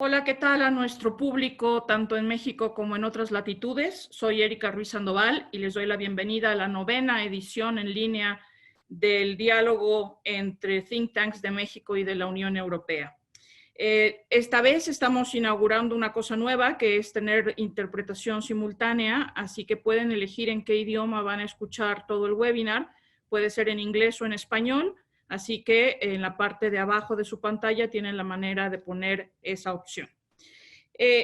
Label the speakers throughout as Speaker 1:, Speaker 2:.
Speaker 1: Hola, ¿qué tal a nuestro público, tanto en México como en otras latitudes? Soy Erika Ruiz Sandoval y les doy la bienvenida a la 9ª edición en línea del diálogo entre think tanks de México y de la Unión Europea. Esta vez estamos inaugurando una cosa nueva, que es tener interpretación simultánea, así que pueden elegir en qué idioma van a escuchar todo el webinar. Puede ser en inglés o en español. Así que en la parte de abajo de su pantalla tienen la manera de poner esa opción.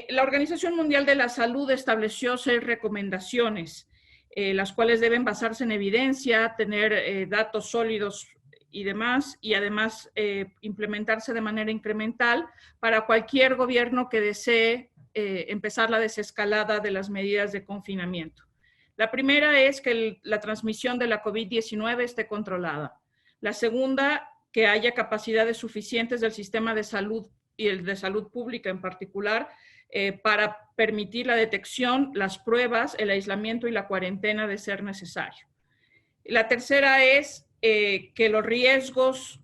Speaker 1: La Organización Mundial de la Salud estableció 6 recomendaciones, las cuales deben basarse en evidencia, tener datos sólidos y demás, y además implementarse de manera incremental para cualquier gobierno que desee empezar la desescalada de las medidas de confinamiento. La primera es que la transmisión de la COVID-19 esté controlada. La segunda, que haya capacidades suficientes del sistema de salud y el de salud pública en particular para permitir la detección, las pruebas, el aislamiento y la cuarentena de ser necesario. La tercera es que los riesgos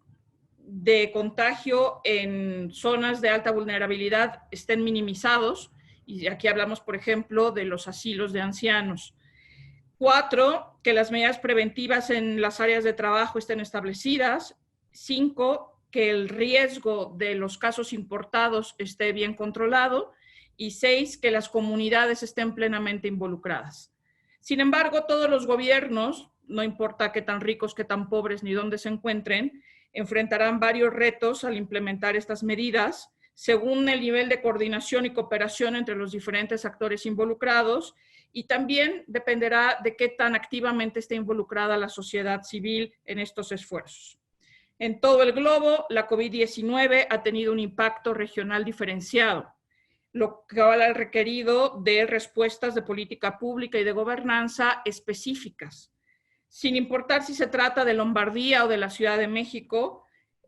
Speaker 1: de contagio en zonas de alta vulnerabilidad estén minimizados, y aquí hablamos, por ejemplo, de los asilos de ancianos. 4, que las medidas preventivas en las áreas de trabajo estén establecidas. 5, que el riesgo de los casos importados esté bien controlado. Y 6, que las comunidades estén plenamente involucradas. Sin embargo, todos los gobiernos, no importa qué tan ricos, qué tan pobres, ni dónde se encuentren, enfrentarán varios retos al implementar estas medidas, según el nivel de coordinación y cooperación entre los diferentes actores involucrados, y también dependerá de qué tan activamente esté involucrada la sociedad civil en estos esfuerzos. En todo el globo, la COVID-19 ha tenido un impacto regional diferenciado, lo que ha requerido de respuestas de política pública y de gobernanza específicas. Sin importar si se trata de Lombardía o de la Ciudad de México,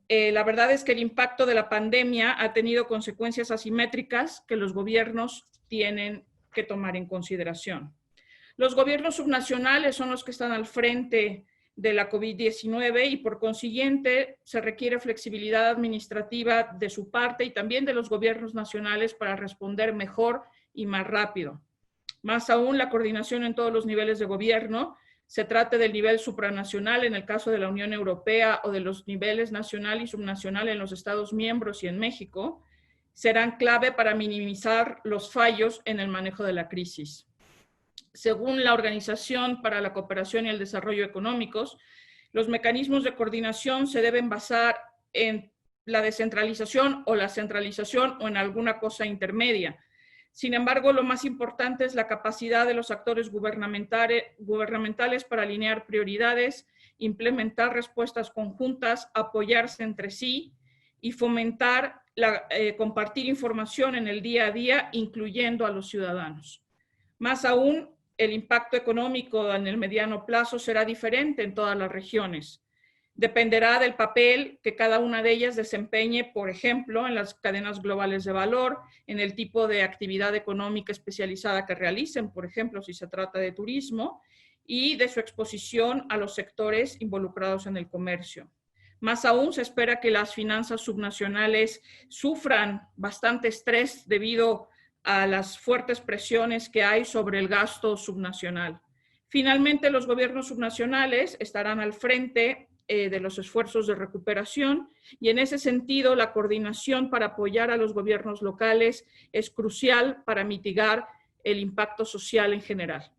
Speaker 1: la verdad es que el impacto de la pandemia ha tenido consecuencias asimétricas que los gobiernos tienen que tomar en consideración. Los gobiernos subnacionales son los que están al frente de la COVID-19 y por consiguiente se requiere flexibilidad administrativa de su parte y también de los gobiernos nacionales para responder mejor y más rápido. Más aún, la coordinación en todos los niveles de gobierno, se trate del nivel supranacional en el caso de la Unión Europea o de los niveles nacional y subnacional en los Estados miembros y en México, serán clave para minimizar los fallos en el manejo de la crisis. Según la Organización para la Cooperación y el Desarrollo Económicos, los mecanismos de coordinación se deben basar en la descentralización o la centralización o en alguna cosa intermedia. Sin embargo, lo más importante es la capacidad de los actores gubernamentales para alinear prioridades, implementar respuestas conjuntas, apoyarse entre sí y fomentar compartir información en el día a día, incluyendo a los ciudadanos. Más aún, el impacto económico en el mediano plazo será diferente en todas las regiones. Dependerá del papel que cada una de ellas desempeñe, por ejemplo, en las cadenas globales de valor, en el tipo de actividad económica especializada que realicen, por ejemplo, si se trata de turismo, y de su exposición a los sectores involucrados en el comercio. Más aún, se espera que las finanzas subnacionales sufran bastante estrés debido a las fuertes presiones que hay sobre el gasto subnacional. Finalmente, los gobiernos subnacionales estarán al frente de los esfuerzos de recuperación y en ese sentido la coordinación para apoyar a los gobiernos locales es crucial para mitigar el impacto social en general.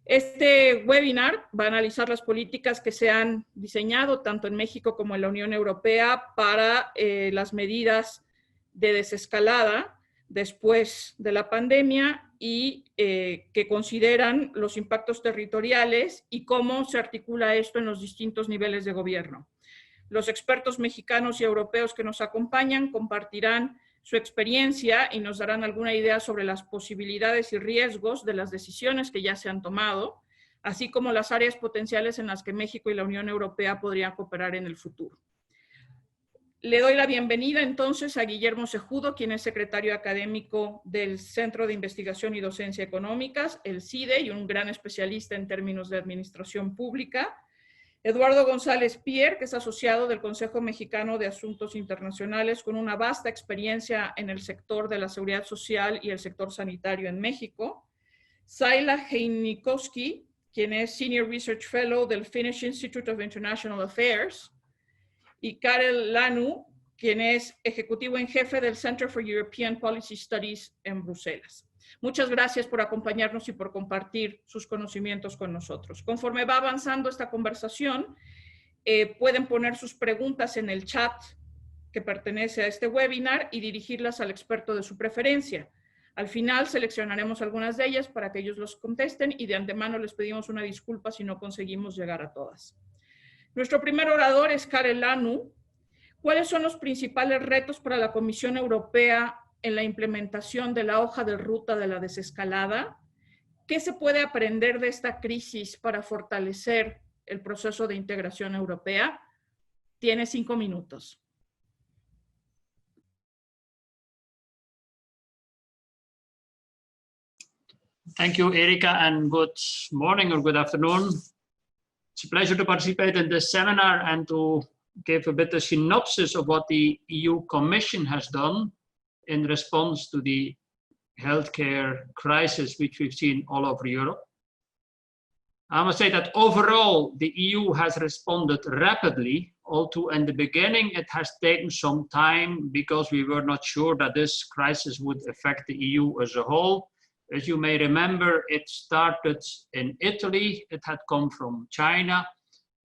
Speaker 1: Este webinar va a analizar las políticas que se han diseñado tanto en México como en la Unión Europea para las medidas de desescalada después de la pandemia y que consideran los impactos territoriales y cómo se articula esto en los distintos niveles de gobierno. Los expertos mexicanos y europeos que nos acompañan compartirán su experiencia y nos darán alguna idea sobre las posibilidades y riesgos de las decisiones que ya se han tomado, así como las áreas potenciales en las que México y la Unión Europea podrían cooperar en el futuro. Le doy la bienvenida entonces a Guillermo Cejudo, quien es secretario académico del Centro de Investigación y Docencia Económicas, el CIDE, y un gran especialista en términos de administración pública. Eduardo González Pier, que es asociado del Consejo Mexicano de Asuntos Internacionales con una vasta experiencia en el sector de la seguridad social y el sector sanitario en México. Saila Heinikowski, quien es Senior Research Fellow del Finnish Institute of International Affairs. Y Karel Lanu, quien es ejecutivo en jefe del Center for European Policy Studies en Bruselas. Muchas gracias por acompañarnos y por compartir sus conocimientos con nosotros. Conforme va avanzando esta conversación, pueden poner sus preguntas en el chat que pertenece a este webinar y dirigirlas al experto de su preferencia. Al final seleccionaremos algunas de ellas para que ellos los contesten y de antemano les pedimos una disculpa si no conseguimos llegar a todas. Nuestro primer orador es Karel Lanu. ¿Cuáles son los principales retos para la Comisión Europea en la implementación de la hoja de ruta de la desescalada? ¿Qué se puede aprender de esta crisis para fortalecer el proceso de integración europea? Tiene 5 minutos.
Speaker 2: Thank you, Erika, and good morning or good afternoon. It's a pleasure to participate in this seminar and to give a bit of synopsis of what the EU Commission has done in response to the healthcare crisis which we've seen all over Europe. I must say that overall, the EU has responded rapidly, although in the beginning it has taken some time because we were not sure that this crisis would affect the EU as a whole. As you may remember, it started in Italy, it had come from China,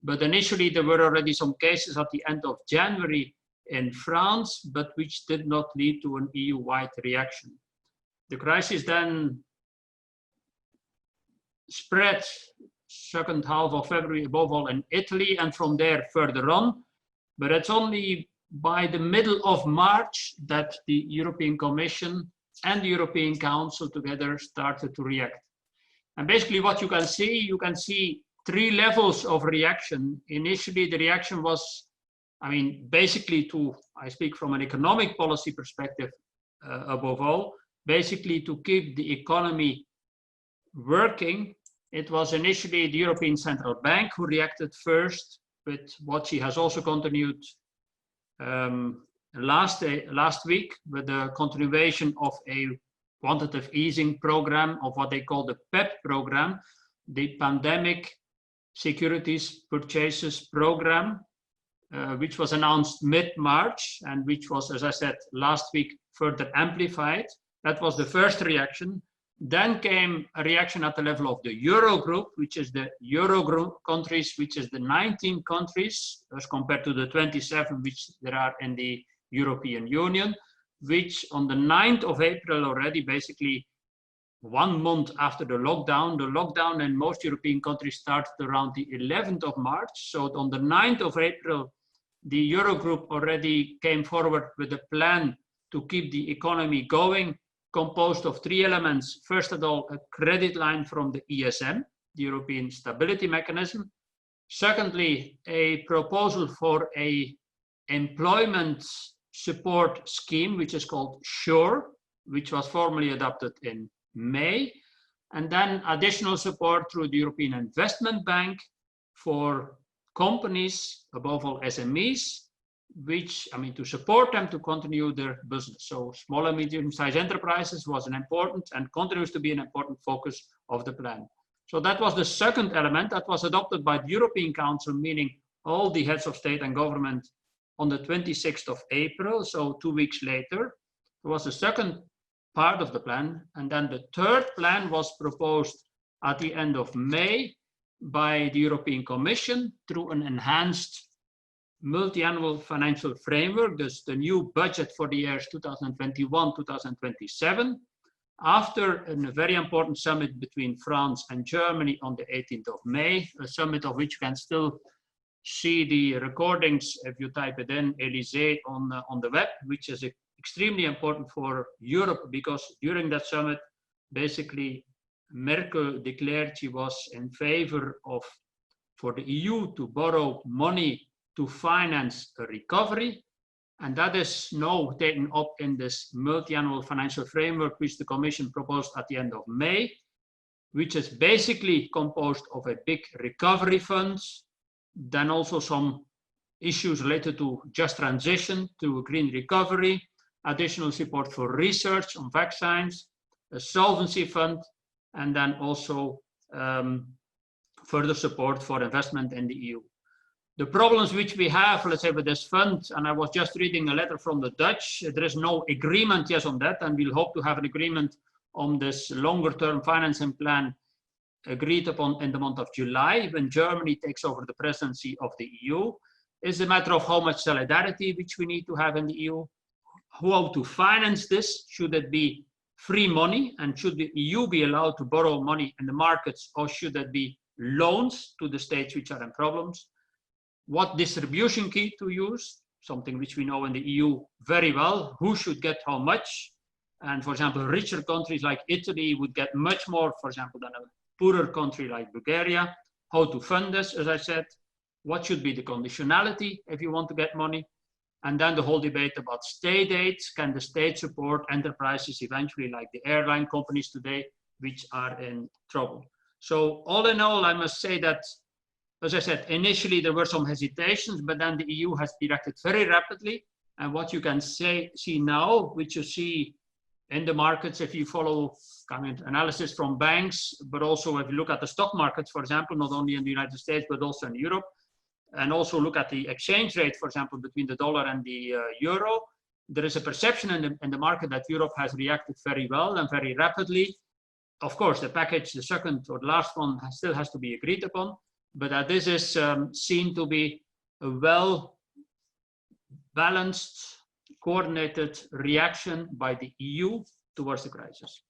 Speaker 2: but initially there were already some cases at the end of January in France, but which did not lead to an EU-wide reaction. The crisis then spread second half of February, above all in Italy, and from there further on. But it's only by the middle of March that the European Commission and the European Council together started to react. And basically what you can see 3 levels of reaction. Initially, the reaction was, basically I speak from an economic policy perspective above all, basically to keep the economy working. It was initially the European Central Bank who reacted first, with what she has also continued last week with the continuation of a quantitative easing program of what they call the PEP program, the Pandemic Securities Purchases Program, which was announced mid-March and which was, as I said, last week further amplified. That was the first reaction. Then came a reaction at the level of the Eurogroup, which is the Eurogroup countries, which is the 19 countries as compared to the 27 which there are in the European Union, which on the 9th of April already, basically 1 month after the lockdown in most European countries started around the 11th of March. So on the 9th of April, the Eurogroup already came forward with a plan to keep the economy going, composed of 3 elements. First of all, a credit line from the ESM, the European Stability Mechanism. Secondly, a proposal for a employment support scheme, which is called SURE, which was formally adopted in May. And then additional support through the European Investment Bank for companies, above all SMEs, which, to support them to continue their business. So small and medium-sized enterprises was an important and continues to be an important focus of the plan. So that was the second element that was adopted by the European Council, meaning all the heads of state and government on the 26th of April, so 2 weeks later. It was the second part of the plan. And then the third plan was proposed at the end of May by the European Commission through an enhanced multi-annual financial framework, thus the new budget for the years 2021-2027, after a very important summit between France and Germany on the 18th of May, a summit of which you can still see the recordings if you type it in, Élysée, on the web, which is extremely important for Europe, because during that summit, basically, Merkel declared she was in favor of, for the EU to borrow money to finance a recovery. And that is now taken up in this multi-annual financial framework, which the Commission proposed at the end of May, which is basically composed of a big recovery fund, Then also some issues related to just transition to a green recovery, additional support for research on vaccines, a solvency fund, and then also further support for investment in the EU. The problems which we have, let's say, with this fund, and I was just reading a letter from the Dutch, there is no agreement yet on that, and we'll hope to have an agreement on this longer-term financing plan agreed upon in the month of July, when Germany takes over the presidency of the EU. It's a matter of how much solidarity which we need to have in the EU, how to finance this. Should it be free money, and should the EU be allowed to borrow money in the markets, or should that be loans to the states which are in problems? What distribution key to use, something which we know in the EU very well, who should get how much. And for example, richer countries like Italy would get much more, for example, than a poorer country like Bulgaria. How to fund this, as I said, what should be the conditionality if you want to get money? And then the whole debate about state aids. Can the state support enterprises eventually, like the airline companies today, which are in trouble? So all in all, I must say that, as I said, initially there were some hesitations, but then the EU has reacted very rapidly. And what you can see now, which you see in the markets, if you follow analysis from banks, but also if you look at the stock markets, for example, not only in the United States, but also in Europe, and also look at the exchange rate, for example, between the dollar and the euro, there is a perception in the market that Europe has reacted very well and very rapidly. Of course, the package, the second or the last one, still has to be agreed upon, but that this is seen to be a well-balanced, coordinated reaction by the EU towards the crisis.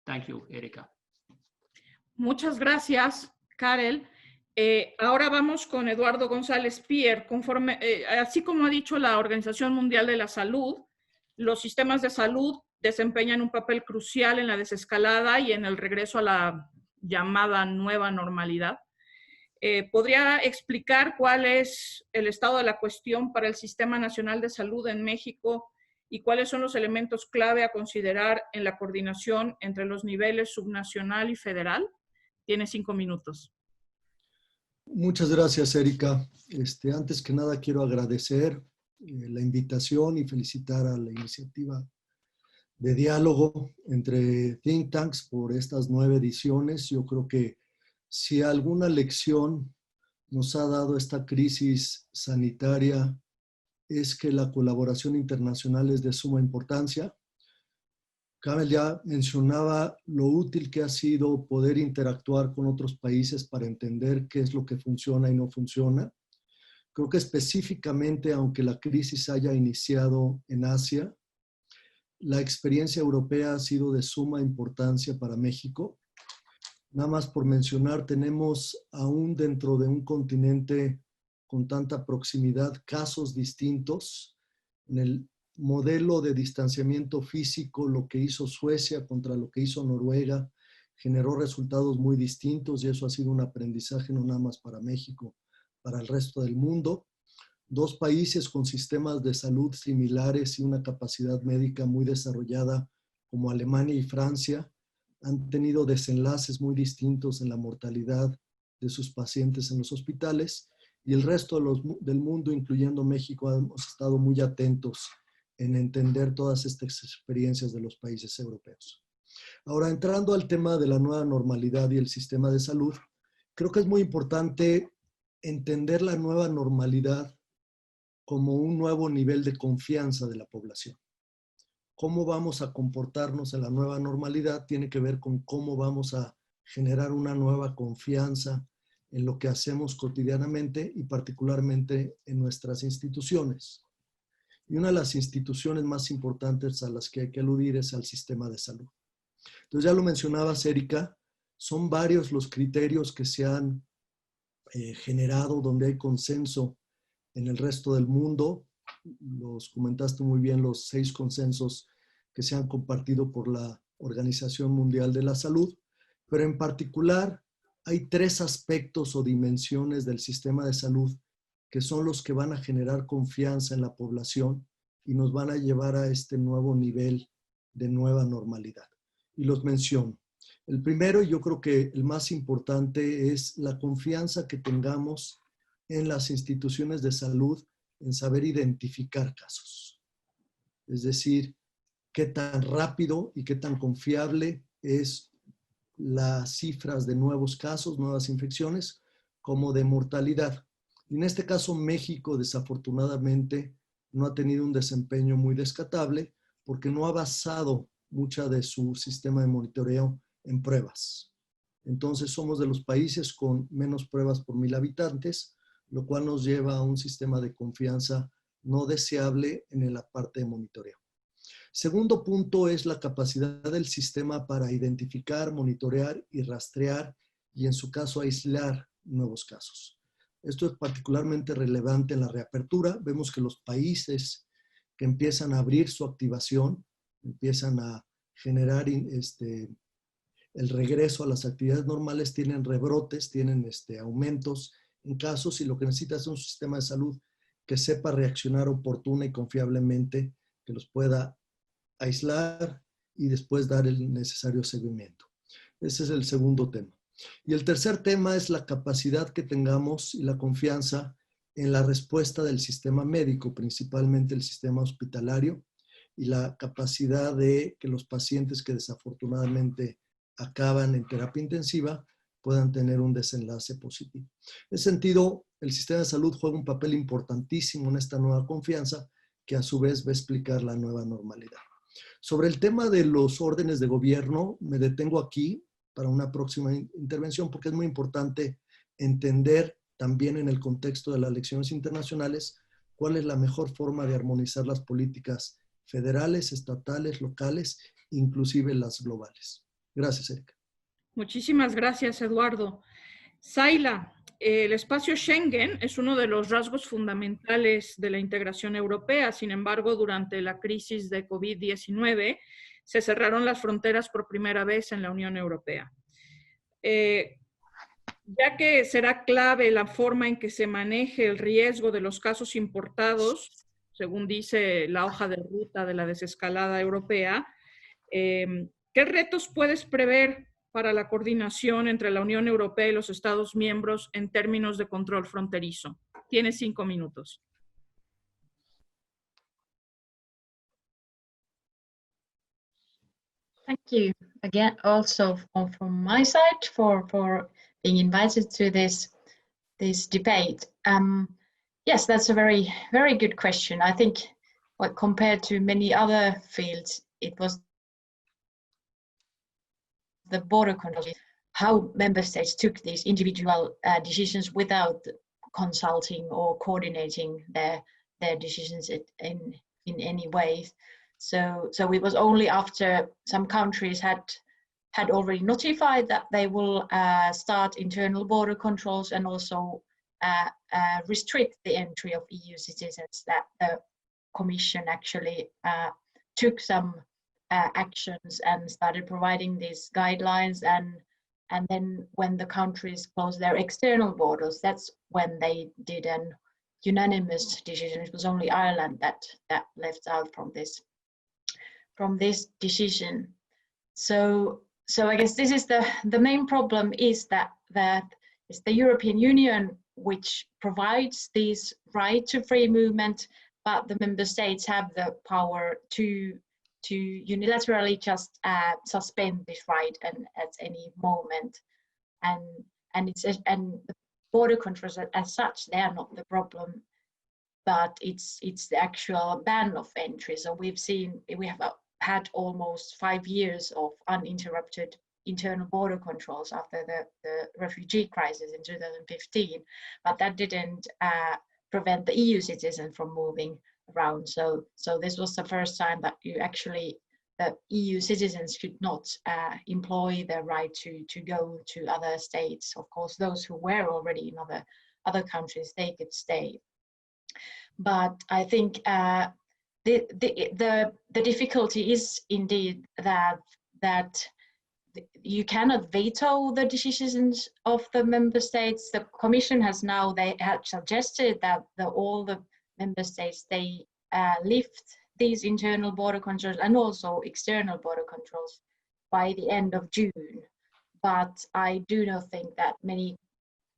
Speaker 2: Thank you, Erika.
Speaker 1: Muchas gracias, Karel. Ahora vamos con Eduardo González Pier. Así como ha dicho la Organización Mundial de la Salud, los sistemas de salud desempeñan un papel crucial en la desescalada y en el regreso a la llamada nueva normalidad. ¿Podría explicar cuál es el estado de la cuestión para el Sistema Nacional de Salud en México y cuáles son los elementos clave a considerar en la coordinación entre los niveles subnacional y federal? Tiene 5 minutos.
Speaker 3: Muchas gracias, Erika. Antes que nada quiero agradecer la invitación y felicitar a la iniciativa de diálogo entre think tanks por estas 9 ediciones. Yo creo que si alguna lección nos ha dado esta crisis sanitaria es que la colaboración internacional es de suma importancia. Karel ya mencionaba lo útil que ha sido poder interactuar con otros países para entender qué es lo que funciona y no funciona. Creo que específicamente, aunque la crisis haya iniciado en Asia, la experiencia europea ha sido de suma importancia para México. Nada más por mencionar, tenemos aún dentro de un continente con tanta proximidad casos distintos. En el modelo de distanciamiento físico, lo que hizo Suecia contra lo que hizo Noruega, generó resultados muy distintos y eso ha sido un aprendizaje no nada más para México, para el resto del mundo. 2 países con sistemas de salud similares y una capacidad médica muy desarrollada como Alemania y Francia han tenido desenlaces muy distintos en la mortalidad de sus pacientes en los hospitales y el resto del mundo, incluyendo México, hemos estado muy atentos en entender todas estas experiencias de los países europeos. Ahora, entrando al tema de la nueva normalidad y el sistema de salud, creo que es muy importante entender la nueva normalidad como un nuevo nivel de confianza de la población. Cómo vamos a comportarnos en la nueva normalidad tiene que ver con cómo vamos a generar una nueva confianza en lo que hacemos cotidianamente y particularmente en nuestras instituciones. Y una de las instituciones más importantes a las que hay que aludir es al sistema de salud. Entonces ya lo mencionabas, Erika, son varios los criterios que se han generado donde hay consenso en el resto del mundo. Los comentaste muy bien, los 6 consensos que se han compartido por la Organización Mundial de la Salud, pero en particular hay 3 aspectos o dimensiones del sistema de salud que son los que van a generar confianza en la población y nos van a llevar a este nuevo nivel de nueva normalidad. Y los menciono. El primero, y yo creo que el más importante, es la confianza que tengamos en las instituciones de salud en saber identificar casos. Es decir, qué tan rápido y qué tan confiable es las cifras de nuevos casos, nuevas infecciones, como de mortalidad. Y en este caso, México, desafortunadamente, no ha tenido un desempeño muy rescatable porque no ha basado mucha de su sistema de monitoreo en pruebas. Entonces, somos de los países con menos pruebas por 1000 habitantes, lo cual nos lleva a un sistema de confianza no deseable en la parte de monitoreo. Segundo punto es la capacidad del sistema para identificar, monitorear y rastrear y en su caso aislar nuevos casos. Esto es particularmente relevante en la reapertura. Vemos que los países que empiezan a abrir su activación, empiezan a generar el regreso a las actividades normales, tienen rebrotes, tienen aumentos en casos y lo que necesita es un sistema de salud que sepa reaccionar oportuna y confiablemente, que los pueda aislar y después dar el necesario seguimiento. Ese es el segundo tema. Y el tercer tema es la capacidad que tengamos y la confianza en la respuesta del sistema médico, principalmente el sistema hospitalario, y la capacidad de que los pacientes que desafortunadamente acaban en terapia intensiva puedan tener un desenlace positivo. En ese sentido, el sistema de salud juega un papel importantísimo en esta nueva confianza que a su vez va a explicar la nueva normalidad. Sobre el tema de los órdenes de gobierno, me detengo aquí para una próxima intervención porque es muy importante entender también en el contexto de las elecciones internacionales cuál es la mejor forma de armonizar las políticas federales, estatales, locales, inclusive las globales. Gracias, Erika.
Speaker 1: Muchísimas gracias, Eduardo. Zaila, el espacio Schengen es uno de los rasgos fundamentales de la integración europea. Sin embargo, durante la crisis de COVID-19 se cerraron las fronteras por primera vez en la Unión Europea. Ya que será clave la forma en que se maneje el riesgo de los casos importados, según dice la hoja de ruta de la desescalada europea, ¿qué retos puedes prever para la coordinación entre la Unión Europea y los Estados miembros en términos de control fronterizo? Tienes 5 minutos.
Speaker 4: Thank you again, also from my side for being invited to this debate. Yes, that's a very, very good question. I think, what compared to many other fields, it was the border control, how member states took these individual decisions without consulting or coordinating their decisions in any way. So it was only after some countries had already notified that they will start internal border controls and also restrict the entry of EU citizens that the Commission actually took some actions and started providing these guidelines, and then when the countries closed their external borders, that's when they did an unanimous decision. It was only Ireland that left out from this decision. So I guess this is the main problem, is that it's the European Union which provides this right to free movement, but the member states have the power to unilaterally just suspend this right and at any moment, and the border controls as such, they are not the problem, but it's the actual ban of entry. So we have had almost 5 years of uninterrupted internal border controls after the refugee crisis in 2015, but that didn't prevent the EU citizens from moving around. So this was the first time that the EU citizens could not employ their right to go to other states. Of course, those who were already in other countries, they could stay. But I think the difficulty is indeed that you cannot veto the decisions of the member states. The Commission has now, they had suggested that all the member states, they lift these internal border controls and also external border controls by the end of June. But I do not think that many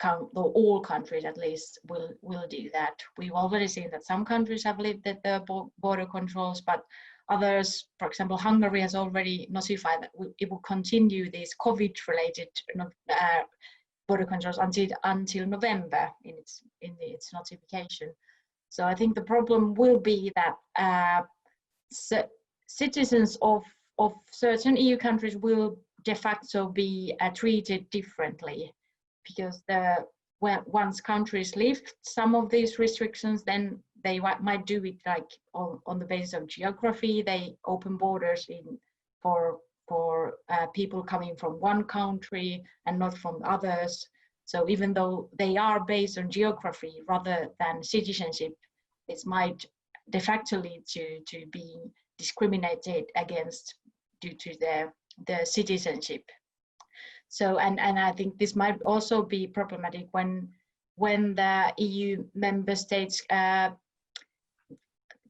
Speaker 4: all countries at least will do that. We've already seen that some countries have lifted the border controls, but others, for example, Hungary has already notified that it will continue these COVID-related border controls until November in its notification. So I think the problem will be that citizens of certain EU countries will de facto be treated differently, because once countries lift some of these restrictions, then they might do it like on the basis of geography. They open borders for people coming from one country and not from others. So even though they are based on geography rather than citizenship, it might de facto lead to being discriminated against due to their citizenship. So and I think this might also be problematic when the EU member states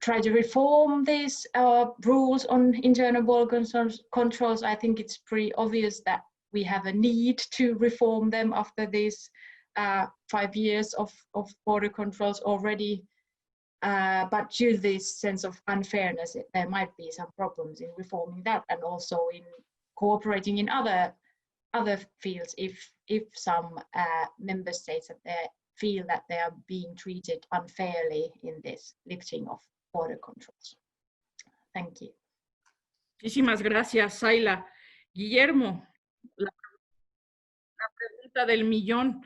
Speaker 4: try to reform these rules on internal border controls. I think it's pretty obvious that we have a need to reform them after these 5 years of border controls already. But due to this sense of unfairness, there might be some problems in reforming that, and also in cooperating in other fields if some member states that they feel that they are being treated unfairly in this lifting of border controls. Thank you.
Speaker 1: Muchísimas gracias, Zaila. Guillermo, la pregunta del millón.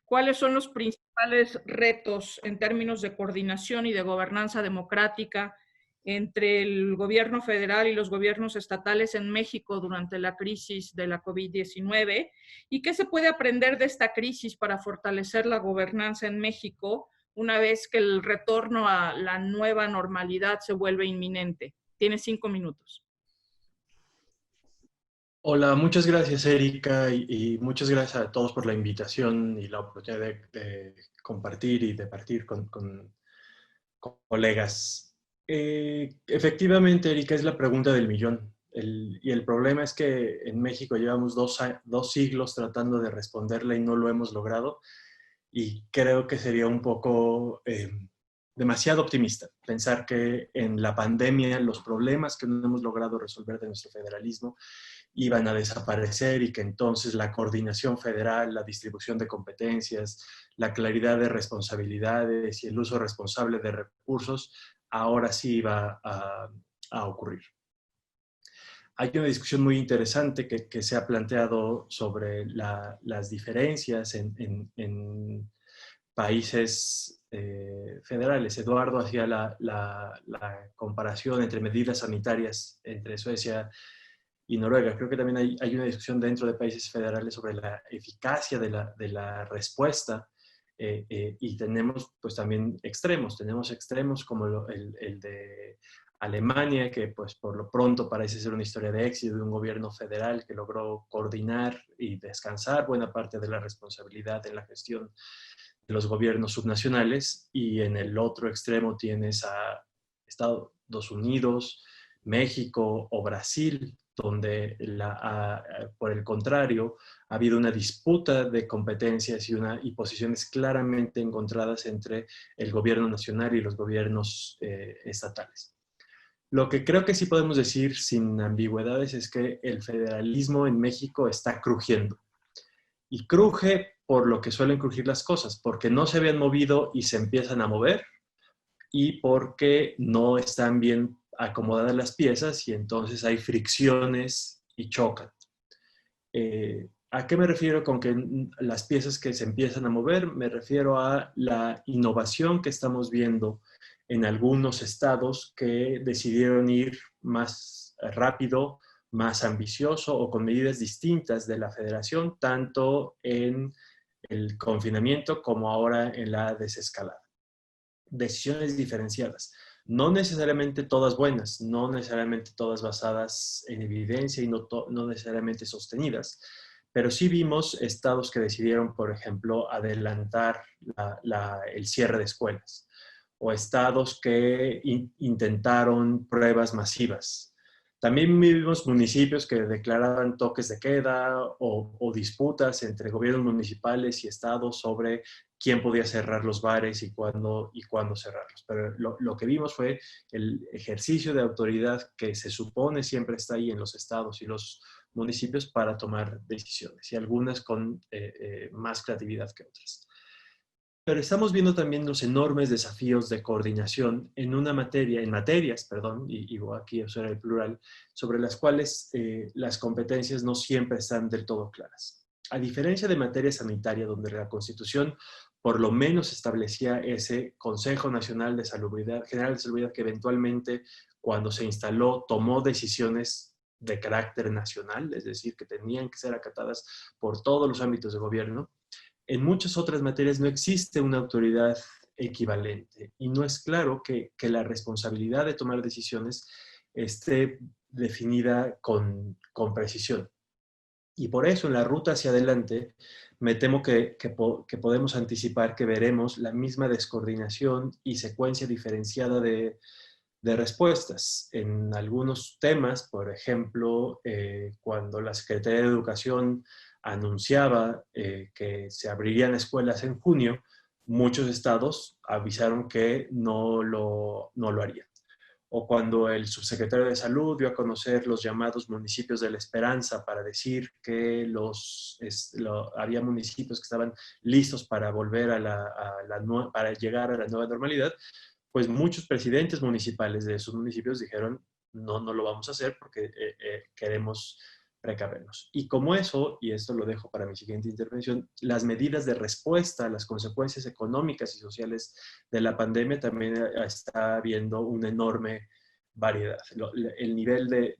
Speaker 1: ¿Cuáles son los principales retos en términos de coordinación y de gobernanza democrática entre el gobierno federal y los gobiernos estatales en México durante la crisis de la COVID-19? ¿Y qué se puede aprender de esta crisis para fortalecer la gobernanza en México una vez que el retorno a la nueva normalidad se vuelve inminente? Tienes 5 minutos.
Speaker 5: Hola, muchas gracias, Erika, y muchas gracias a todos por la invitación y la oportunidad de compartir y debatir con colegas. Efectivamente, Erika, es la pregunta del millón. Y el problema es que en México llevamos dos siglos tratando de responderla y no lo hemos logrado. Y creo que sería un poco demasiado optimista pensar que en la pandemia los problemas que no hemos logrado resolver de nuestro federalismo iban a desaparecer y que entonces la coordinación federal, la distribución de competencias, la claridad de responsabilidades y el uso responsable de recursos ahora sí iba a ocurrir. Hay una discusión muy interesante que se ha planteado sobre las diferencias en países federales. Eduardo hacía la comparación entre medidas sanitarias entre Suecia y Noruega. Creo que también hay una discusión dentro de países federales sobre la eficacia de la respuesta y tenemos pues también extremos. Tenemos extremos como el de Alemania, que pues por lo pronto parece ser una historia de éxito de un gobierno federal que logró coordinar y descansar buena parte de la responsabilidad en la gestión de los gobiernos subnacionales, y en el otro extremo tienes a Estados Unidos, México o Brasil, donde por el contrario ha habido una disputa de competencias y posiciones claramente encontradas entre el gobierno nacional y los gobiernos estatales. Lo que creo que sí podemos decir sin ambigüedades es que el federalismo en México está crujiendo. Y cruje por lo que suelen crujir las cosas, porque no se habían movido y se empiezan a mover, y porque no están bien acomodadas las piezas y entonces hay fricciones y chocan. ¿A qué me refiero con que las piezas que se empiezan a mover? Me refiero a la innovación que estamos viendo en algunos estados que decidieron ir más rápido, más ambicioso o con medidas distintas de la federación, tanto en el confinamiento como ahora en la desescalada. Decisiones diferenciadas, no necesariamente todas buenas, no necesariamente todas basadas en evidencia y no necesariamente sostenidas, pero sí vimos estados que decidieron, por ejemplo, adelantar el cierre de escuelas, o estados que intentaron pruebas masivas. También vimos municipios que declaraban toques de queda o disputas entre gobiernos municipales y estados sobre quién podía cerrar los bares y cuándo cerrarlos. Pero lo que vimos fue el ejercicio de autoridad que se supone siempre está ahí en los estados y los municipios para tomar decisiones, y algunas con más creatividad que otras. Pero estamos viendo también los enormes desafíos de coordinación en materias, y aquí usaré el plural, sobre las cuales las competencias no siempre están del todo claras. A diferencia de materia sanitaria, donde la Constitución por lo menos establecía ese Consejo Nacional de Salubridad, General de Salubridad, que eventualmente, cuando se instaló, tomó decisiones de carácter nacional, es decir, que tenían que ser acatadas por todos los ámbitos de gobierno. En muchas otras materias no existe una autoridad equivalente y no es claro que la responsabilidad de tomar decisiones esté definida con precisión. Y por eso en la ruta hacia adelante me temo que podemos anticipar que veremos la misma descoordinación y secuencia diferenciada de respuestas. En algunos temas, por ejemplo, cuando la Secretaría de Educación anunciaba que se abrirían escuelas en junio, muchos estados avisaron que no lo harían. O cuando el subsecretario de Salud dio a conocer los llamados municipios de la esperanza para decir que había municipios que estaban listos para volver para llegar a la nueva normalidad, pues muchos presidentes municipales de esos municipios dijeron no lo vamos a hacer porque queremos precavernos. Y como eso, y esto lo dejo para mi siguiente intervención, las medidas de respuesta a las consecuencias económicas y sociales de la pandemia también está habiendo una enorme variedad. El nivel de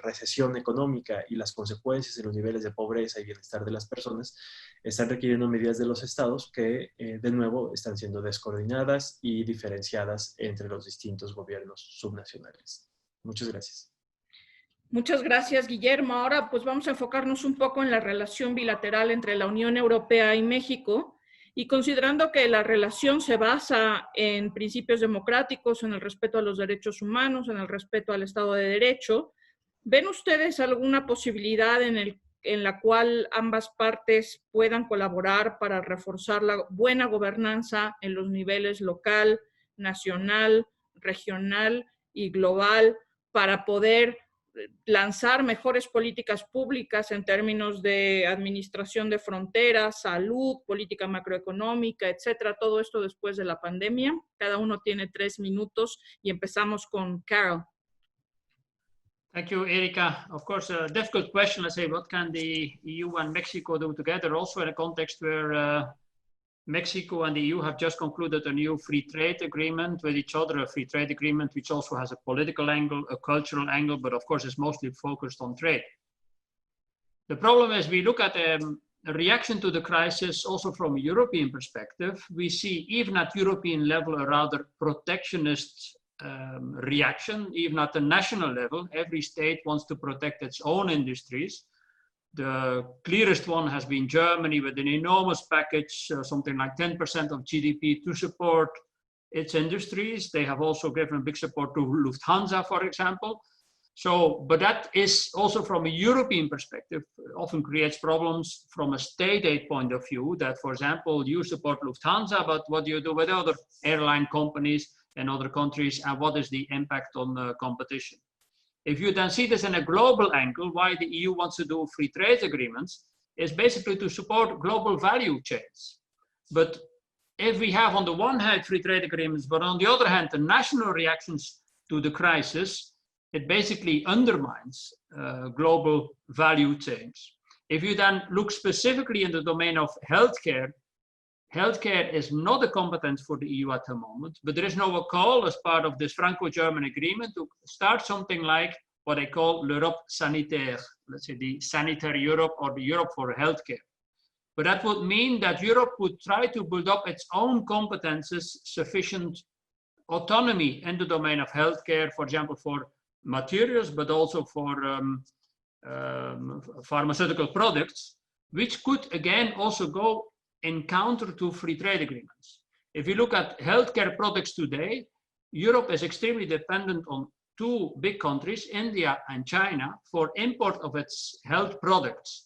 Speaker 5: recesión económica y las consecuencias en los niveles de pobreza y bienestar de las personas están requiriendo medidas de los estados que, de nuevo, están siendo descoordinadas y diferenciadas entre los distintos gobiernos subnacionales. Muchas gracias.
Speaker 1: Muchas gracias, Guillermo. Ahora pues vamos a enfocarnos un poco en la relación bilateral entre la Unión Europea y México, y considerando que la relación se basa en principios democráticos, en el respeto a los derechos humanos, en el respeto al Estado de Derecho, ¿ven ustedes alguna posibilidad en la cual ambas partes puedan colaborar para reforzar la buena gobernanza en los niveles local, nacional, regional y global, para poder lanzar mejores políticas públicas en términos de administración de fronteras, salud, política macroeconómica, etcétera? Todo esto después de la pandemia. Cada uno tiene 3 minutos y empezamos con Carol.
Speaker 2: Thank you, Erika. Of course, a difficult question. Let's say, what can the EU and Mexico do together? Also in a context where Mexico and the EU have just concluded a new free trade agreement with each other, a free trade agreement which also has a political angle, a cultural angle, but of course is mostly focused on trade. The problem is we look at a reaction to the crisis also from a European perspective. We see even at European level a rather protectionist reaction. Even at the national level, every state wants to protect its own industries. The clearest one has been Germany with an enormous package, something like 10% of GDP to support its industries. They have also given big support to Lufthansa, for example. So, but that is also from a European perspective, often creates problems from a state aid point of view that, for example, you support Lufthansa, but what do you do with other airline companies in other countries, and what is the impact on competition? If you then see this in a global angle, why the EU wants to do free trade agreements is basically to support global value chains. But if we have on the one hand free trade agreements, but on the other hand, the national reactions to the crisis, it basically undermines global value chains. If you then look specifically in the domain of healthcare, healthcare is not a competence for the EU at the moment, but there is now a call as part of this Franco-German agreement to start something like what they call l'Europe sanitaire, let's say the sanitary Europe or the Europe for healthcare. But that would mean that Europe would try to build up its own competences, sufficient autonomy in the domain of healthcare, for example, for materials, but also for pharmaceutical products, which could again also go in counter to free trade agreements. If you look at healthcare products today, Europe is extremely dependent on two big countries, India and China, for import of its health products.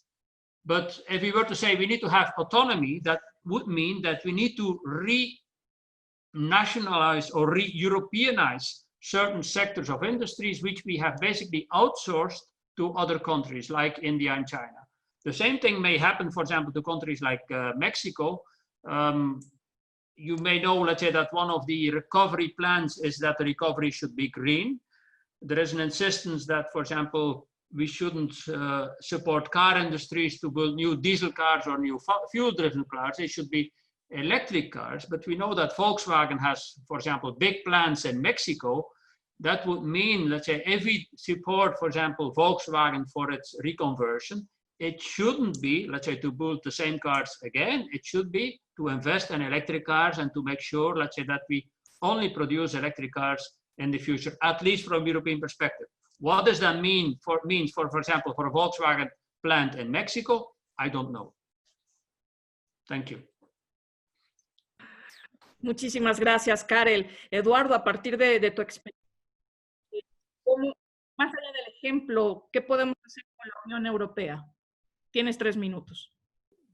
Speaker 2: But if we were to say we need to have autonomy, that would mean that we need to re-nationalize or re-Europeanize certain sectors of industries which we have basically outsourced to other countries like India and China. The same thing may happen, for example, to countries like Mexico. You may know, let's say, that one of the recovery plans is that the recovery should be green. There is an insistence that, for example, we shouldn't support car industries to build new diesel cars or new fuel-driven cars. They should be electric cars. But we know that Volkswagen has, for example, big plans in Mexico. That would mean, let's say, if we support, for example, Volkswagen for its reconversion, it shouldn't be, let's say, to build the same cars again. It should be to invest in electric cars and to make sure, let's say, that we only produce electric cars in the future, at least from a European perspective. What does that mean for example, for a Volkswagen plant in Mexico? I don't know. Thank you.
Speaker 1: Muchísimas gracias, Karel. Eduardo, a partir de tu experiencia, más allá del ejemplo, ¿qué podemos hacer con la Unión Europea? Tienes 3 minutos.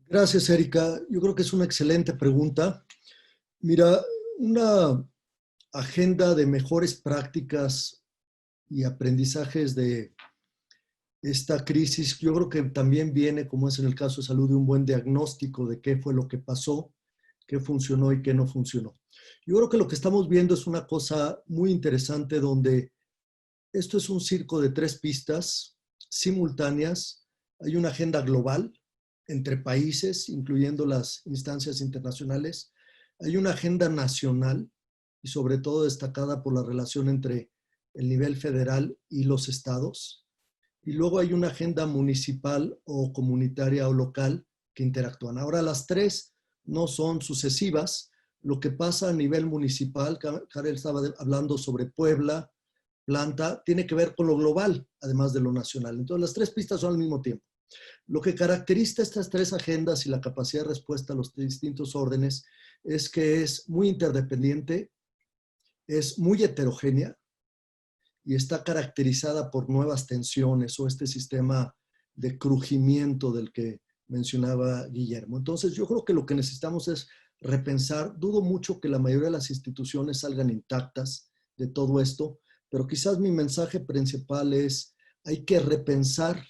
Speaker 3: Gracias, Erika. Yo creo que es una excelente pregunta. Mira, una agenda de mejores prácticas y aprendizajes de esta crisis, yo creo que también viene, como es en el caso de salud, de un buen diagnóstico de qué fue lo que pasó, qué funcionó y qué no funcionó. Yo creo que lo que estamos viendo es una cosa muy interesante donde esto es un circo de 3 pistas simultáneas. Hay una agenda global entre países, incluyendo las instancias internacionales. Hay una agenda nacional y sobre todo destacada por la relación entre el nivel federal y los estados. Y luego hay una agenda municipal o comunitaria o local que interactúan. Ahora las 3 no son sucesivas. Lo que pasa a nivel municipal, Karel estaba hablando sobre Puebla, Planta, tiene que ver con lo global, además de lo nacional. Entonces las 3 pistas son al mismo tiempo. Lo que caracteriza estas 3 agendas y la capacidad de respuesta a los distintos órdenes es que es muy interdependiente, es muy heterogénea y está caracterizada por nuevas tensiones o este sistema de crujimiento del que mencionaba Guillermo. Entonces yo creo que lo que necesitamos es repensar. Dudo mucho que la mayoría de las instituciones salgan intactas de todo esto, pero quizás mi mensaje principal es hay que repensar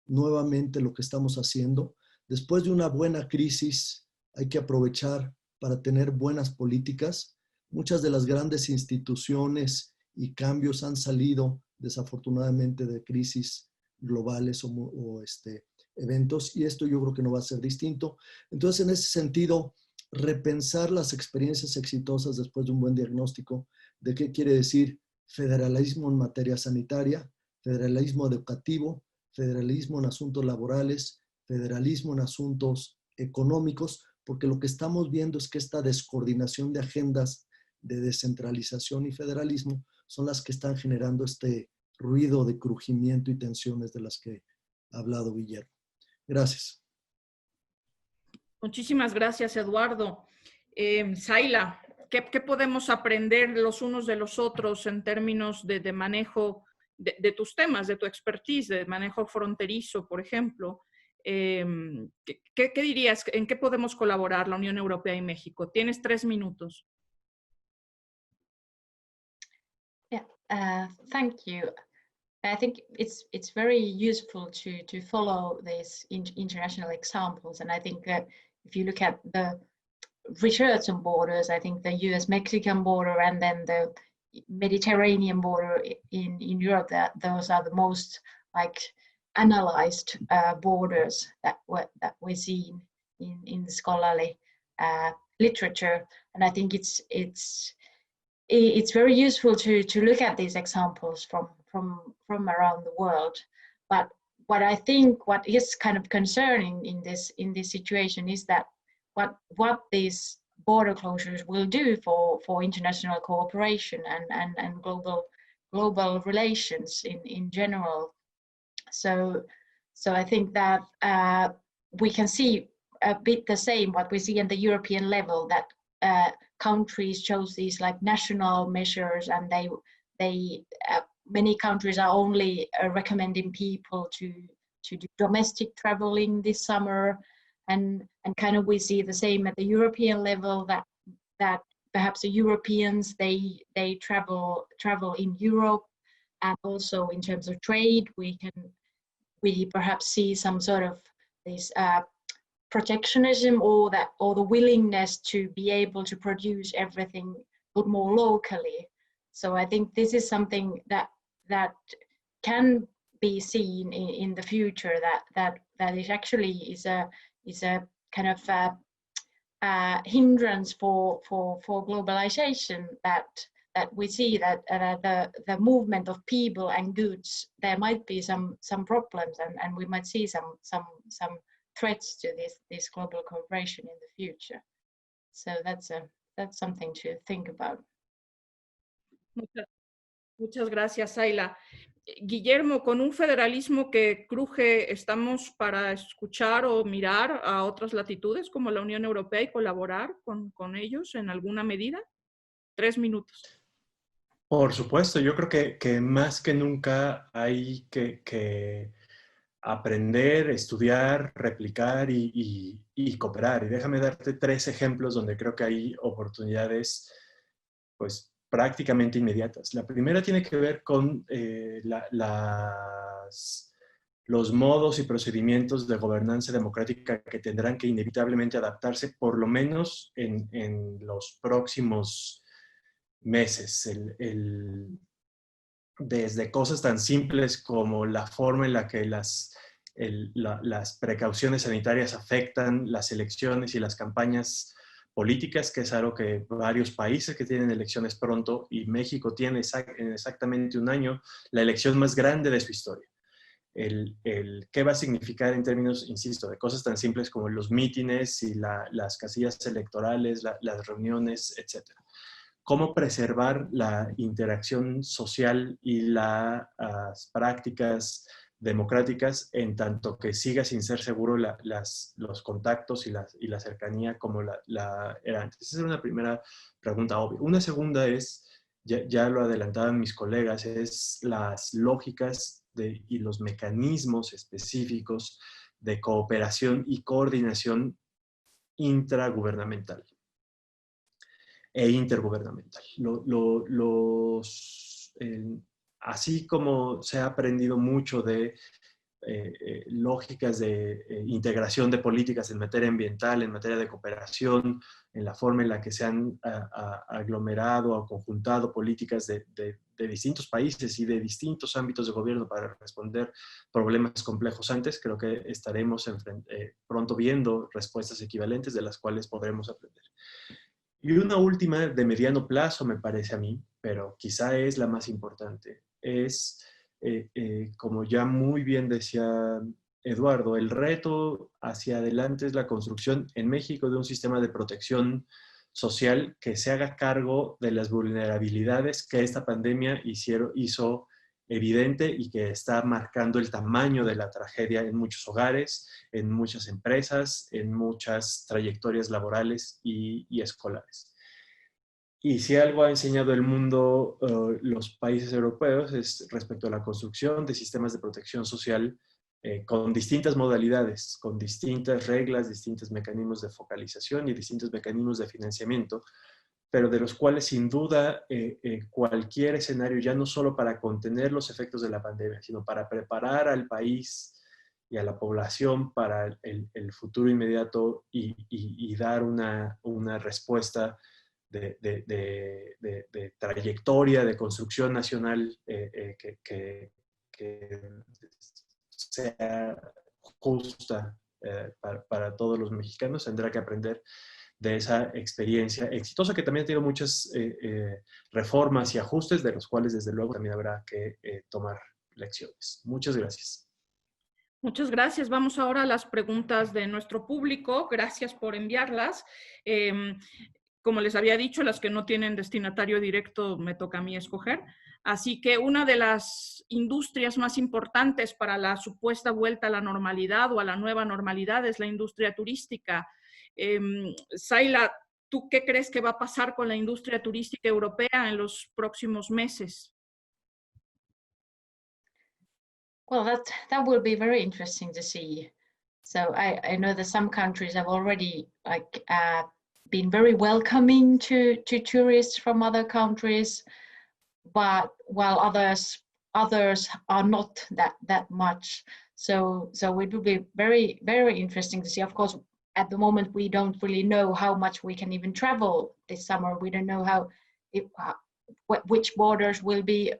Speaker 3: nuevamente lo que estamos haciendo. Después de una buena crisis hay que aprovechar para tener buenas políticas. Muchas de las grandes instituciones y cambios han salido desafortunadamente de crisis globales o eventos, y esto yo creo que no va a ser distinto. Entonces, en ese sentido, repensar las experiencias exitosas después de un buen diagnóstico de qué quiere decir federalismo en materia sanitaria, federalismo educativo, federalismo en asuntos laborales, federalismo en asuntos económicos, porque lo que estamos viendo es que esta descoordinación de agendas de descentralización y federalismo son las que están generando este ruido de crujimiento y tensiones de las que ha hablado Guillermo. Gracias.
Speaker 1: Muchísimas gracias, Eduardo. Zaila, ¿qué podemos aprender los unos de los otros en términos de manejo de tus temas, de tu expertise, de manejo fronterizo, por ejemplo? ¿Qué dirías? ¿En qué podemos colaborar la Unión Europea y México? Tienes 3 minutos.
Speaker 4: Thank you. I think it's very useful to follow these international examples, and I think that if you look at the research on borders, I think the US-Mexican border and then the Mediterranean border in Europe, that those are the most analyzed borders that we see in scholarly literature, and I think it's very useful to look at these examples from around the world. But what I think what is kind of concerning in this situation is that what these border closures will do for international cooperation and global relations in general. So I think that we can see a bit the same what we see at the European level, that countries chose these national measures, and they many countries are only recommending people to do domestic traveling this summer, and kind of we see the same at the European level, that perhaps the Europeans they travel in Europe, and also in terms of trade we perhaps see some sort of this protectionism, or the willingness to be able to produce everything more locally. So I think this is something that can be seen in the future, that it actually is a kind of hindrance for globalization, that we see that the movement of people and goods, there might be some problems, and we might see some threats to this global cooperation in the future. So that's something to think about.
Speaker 1: Muchas gracias, Ayla. Guillermo, con un federalismo que cruje, ¿estamos para escuchar o mirar a otras latitudes como la Unión Europea y colaborar con ellos en alguna medida? 3 minutos.
Speaker 5: Por supuesto, yo creo que más que nunca hay que aprender, estudiar, replicar y cooperar. Y déjame darte 3 ejemplos donde creo que hay oportunidades, pues, prácticamente inmediatas. La primera tiene que ver con los modos y procedimientos de gobernanza democrática que tendrán que inevitablemente adaptarse, por lo menos en los próximos meses. Desde cosas tan simples como la forma en la que las precauciones sanitarias afectan las elecciones y las campañas políticas, que es algo que varios países que tienen elecciones pronto, y México tiene en exactamente un año la elección más grande de su historia. ¿Qué va a significar en términos, insisto, de cosas tan simples como los mítines y las casillas electorales, las reuniones, etcétera? Cómo preservar la interacción social y las prácticas democráticas en tanto que siga sin ser seguro los contactos y la cercanía como la era antes. Esa es una primera pregunta obvia. Una segunda es, ya lo adelantaban mis colegas, es las lógicas y los mecanismos específicos de cooperación y coordinación intragubernamental e intergubernamental. Así como se ha aprendido mucho de lógicas de integración de políticas en materia ambiental, en materia de cooperación, en la forma en la que se han aglomerado o conjuntado políticas de distintos países y de distintos ámbitos de gobierno para responder problemas complejos antes, creo que estaremos pronto viendo respuestas equivalentes de las cuales podremos aprender. Y una última de mediano plazo, me parece a mí, pero quizá es la más importante, es, como ya muy bien decía Eduardo, el reto hacia adelante es la construcción en México de un sistema de protección social que se haga cargo de las vulnerabilidades que esta pandemia hizo evidente y que está marcando el tamaño de la tragedia en muchos hogares, en muchas empresas, en muchas trayectorias laborales y escolares. Y si algo ha enseñado el mundo, los países europeos, es respecto a la construcción de sistemas de protección social con distintas modalidades, con distintas reglas, distintos mecanismos de focalización y distintos mecanismos de financiamiento, pero de los cuales sin duda cualquier escenario, ya no solo para contener los efectos de la pandemia, sino para preparar al país y a la población para el futuro inmediato y dar una respuesta de trayectoria, de construcción nacional que sea justa para todos los mexicanos, tendrá que aprender de esa experiencia exitosa que también ha tenido muchas reformas y ajustes, de los cuales desde luego también habrá que tomar lecciones. Muchas gracias.
Speaker 1: Muchas gracias. Vamos ahora a las preguntas de nuestro público. Gracias por enviarlas. Como les había dicho, las que no tienen destinatario directo me toca a mí escoger. Así que una de las industrias más importantes para la supuesta vuelta a la normalidad o a la nueva normalidad es la industria turística. Sayla, ¿tú qué crees que va a pasar con la industria turística europea en los próximos meses?
Speaker 4: Well, that will be very interesting to see. So I know that some countries have already been very welcoming to tourists from other countries, but while others are not that much. So it will be very, very interesting to see. Of course, at the moment we don't really know how much we can even travel this summer. We don't know which borders will be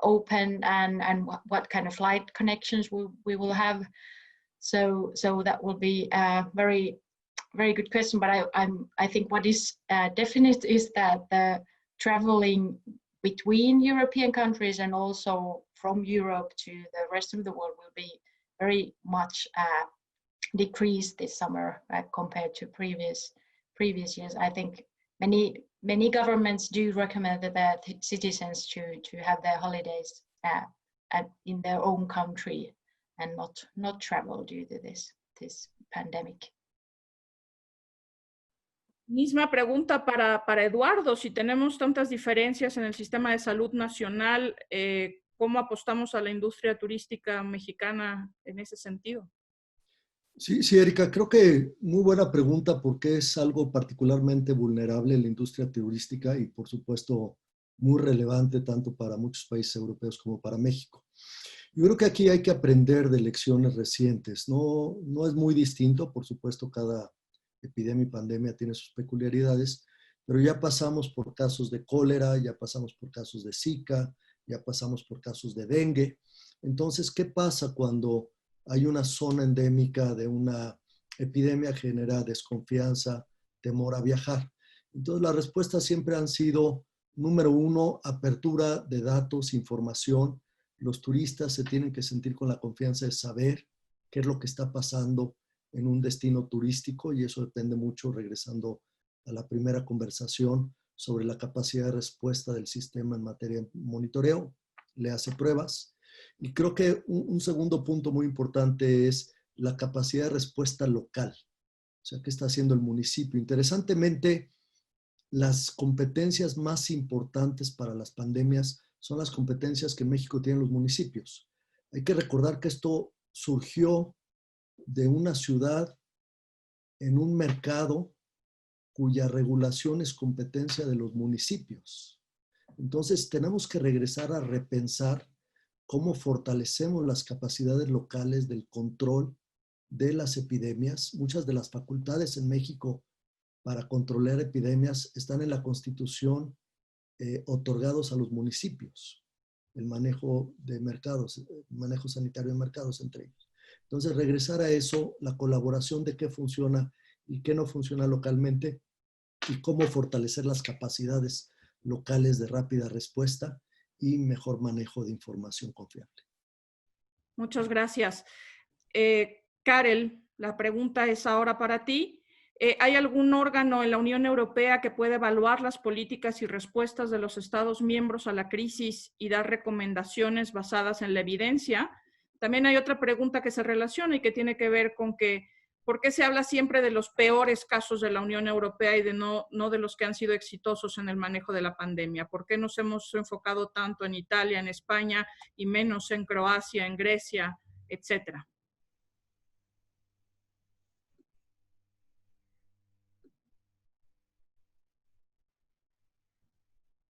Speaker 4: open and what kind of flight connections we will have. So that will be a very, very good question. But I think what is definite is that the traveling between European countries and also from Europe to the rest of the world will be very much decreased this summer compared to previous years. I think many governments do recommend their citizens to have their holidays in their own country and not travel due to this pandemic.
Speaker 1: Misma pregunta para Eduardo. Si tenemos tantas diferencias en el sistema de salud nacional, ¿cómo apostamos a la industria turística mexicana en ese sentido?
Speaker 3: Sí, Erika, creo que muy buena pregunta porque es algo particularmente vulnerable la industria turística y por supuesto muy relevante tanto para muchos países europeos como para México. Yo creo que aquí hay que aprender de lecciones recientes. No es muy distinto, por supuesto, cada epidemia y pandemia tiene sus peculiaridades, pero ya pasamos por casos de cólera, ya pasamos por casos de Zika, ya pasamos por casos de dengue. Entonces, ¿qué pasa cuando hay una zona endémica de una epidemia? Genera desconfianza, temor a viajar. Entonces, las respuestas siempre han sido, número uno, apertura de datos, información. Los turistas se tienen que sentir con la confianza de saber qué es lo que está pasando en un destino turístico y eso depende mucho, regresando a la primera conversación, sobre la capacidad de respuesta del sistema en materia de monitoreo, le hace pruebas. Y creo que un segundo punto muy importante es la capacidad de respuesta local. O sea, ¿qué está haciendo el municipio? Interesantemente, las competencias más importantes para las pandemias son las competencias que en México tienen los municipios. Hay que recordar que esto surgió de una ciudad en un mercado cuya regulación es competencia de los municipios. Entonces, tenemos que regresar a repensar cómo fortalecemos las capacidades locales del control de las epidemias. Muchas de las facultades en México para controlar epidemias están en la Constitución otorgados a los municipios, el manejo de mercados, el manejo sanitario de mercados entre ellos. Entonces, regresar a eso, la colaboración de qué funciona y qué no funciona localmente y cómo fortalecer las capacidades locales de rápida respuesta y mejor manejo de información confiable.
Speaker 1: Muchas gracias. Karel, la pregunta es ahora para ti. ¿Hay algún órgano en la Unión Europea que pueda evaluar las políticas y respuestas de los Estados miembros a la crisis y dar recomendaciones basadas en la evidencia? También hay otra pregunta que se relaciona y que tiene que ver con que ¿por qué se habla siempre de los peores casos de la Unión Europea y de no de los que han sido exitosos en el manejo de la pandemia? ¿Por qué nos hemos enfocado tanto en Italia, en España y menos en Croacia, en Grecia, etcétera?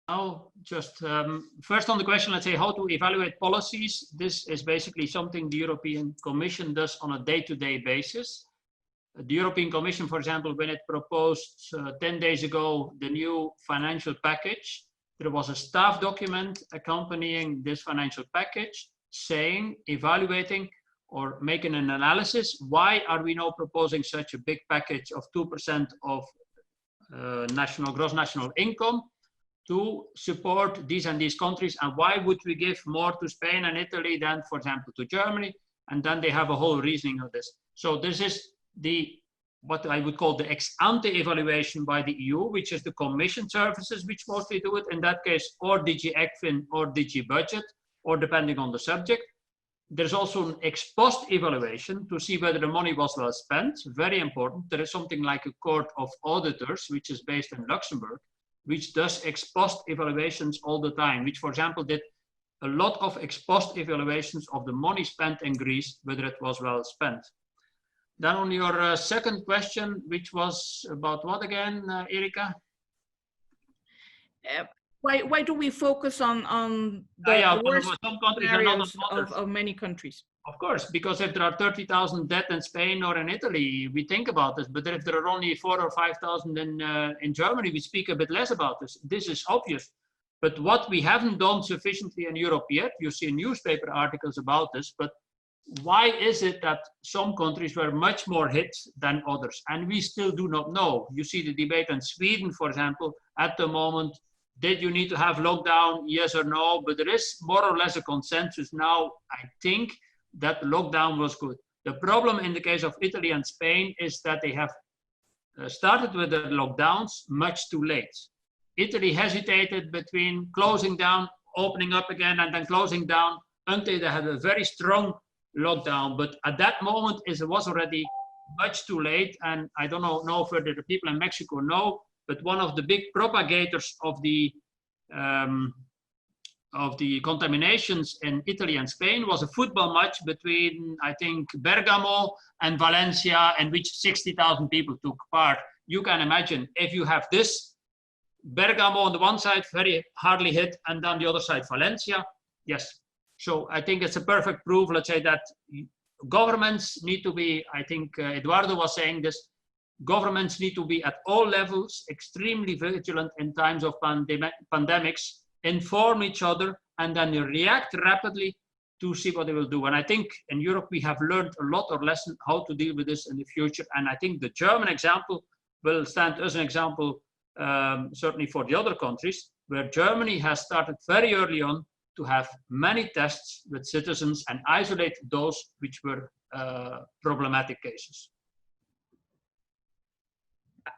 Speaker 2: Now, just first on the question, let's say how to evaluate policies. This is basically something the European Commission does on a day-to-day basis. The European Commission, for example, when it proposed 10 days ago the new financial package, there was a staff document accompanying this financial package saying, evaluating or making an analysis, why are we now proposing such a big package of 2% of gross national income to support these and these countries, and why would we give more to Spain and Italy than, for example, to Germany? And then they have a whole reasoning of this. So this is what I would call the ex-ante evaluation by the EU, which is the Commission services, which mostly do it, in that case, or DG ECFIN or DG Budget, or depending on the subject. There's also an ex-post evaluation to see whether the money was well spent, very important. There is something like a court of auditors, which is based in Luxembourg, which does ex-post evaluations all the time, which, for example, did a lot of ex-post evaluations of the money spent in Greece, whether it was well spent. Then on your second question, which was about what again, Erika?
Speaker 1: Why do we focus on the worst
Speaker 2: some countries
Speaker 1: scenarios
Speaker 2: are not
Speaker 1: of many countries?
Speaker 2: Of course, because if there are 30,000 dead in Spain or in Italy, we think about this. But if there are only 4,000 or 5,000 in Germany, we speak a bit less about this. This is obvious. But what we haven't done sufficiently in Europe yet, you see newspaper articles about this, but why is it that some countries were much more hit than others? And we still do not know. You see the debate in Sweden, for example, at the moment, did you need to have lockdown, yes or no? But there is more or less a consensus now, I think, that the lockdown was good. The problem in the case of Italy and Spain is that they have started with the lockdowns much too late. Italy hesitated between closing down, opening up again, and then closing down until they had a very strong lockdown. But at that moment, it was already much too late. And I don't know whether the people in Mexico know, but one of the big propagators of the contaminations in Italy and Spain was a football match between, I think, Bergamo and Valencia, in which 60,000 people took part. You can imagine if you have this, Bergamo on the one side, very hardly hit, and on the other side, Valencia. Yes. So I think it's a perfect proof, let's say, that governments need to be, I think Eduardo was saying this, governments need to be at all levels extremely vigilant in times of pandemics, inform each other, and then react rapidly to see what they will do. And I think in Europe, we have learned a lot of lessons how to deal with this in the future. And I think the German example will stand as an example, certainly for the other countries, where Germany has started very early on to have many tests with citizens and isolate those which were problematic cases.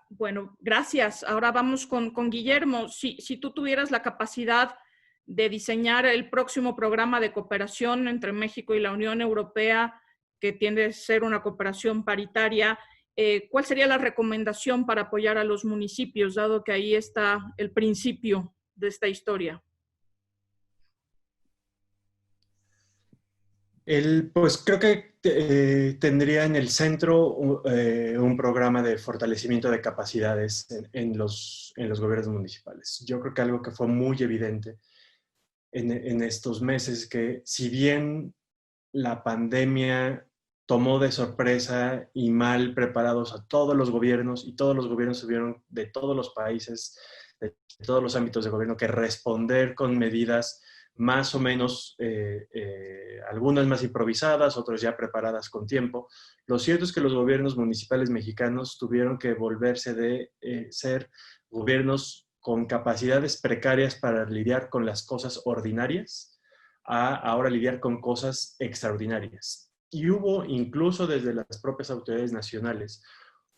Speaker 1: Bueno, gracias. Ahora vamos con Guillermo. Si tú tuvieras la capacidad de diseñar el próximo programa de cooperación entre México y la Unión Europea, que tiende a ser una cooperación paritaria, ¿cuál sería la recomendación para apoyar a los municipios, dado que ahí está el principio de esta historia?
Speaker 5: Pues creo que tendría en el centro un programa de fortalecimiento de capacidades en los gobiernos municipales. Yo creo que algo que fue muy evidente en estos meses, que si bien la pandemia tomó de sorpresa y mal preparados a todos los gobiernos, y todos los gobiernos tuvieron de todos los países, de todos los ámbitos de gobierno, que responder con medidas más o menos, algunas más improvisadas, otras ya preparadas con tiempo. Lo cierto es que los gobiernos municipales mexicanos tuvieron que volverse de ser gobiernos con capacidades precarias para lidiar con las cosas ordinarias, a ahora lidiar con cosas extraordinarias. Y hubo, incluso desde las propias autoridades nacionales,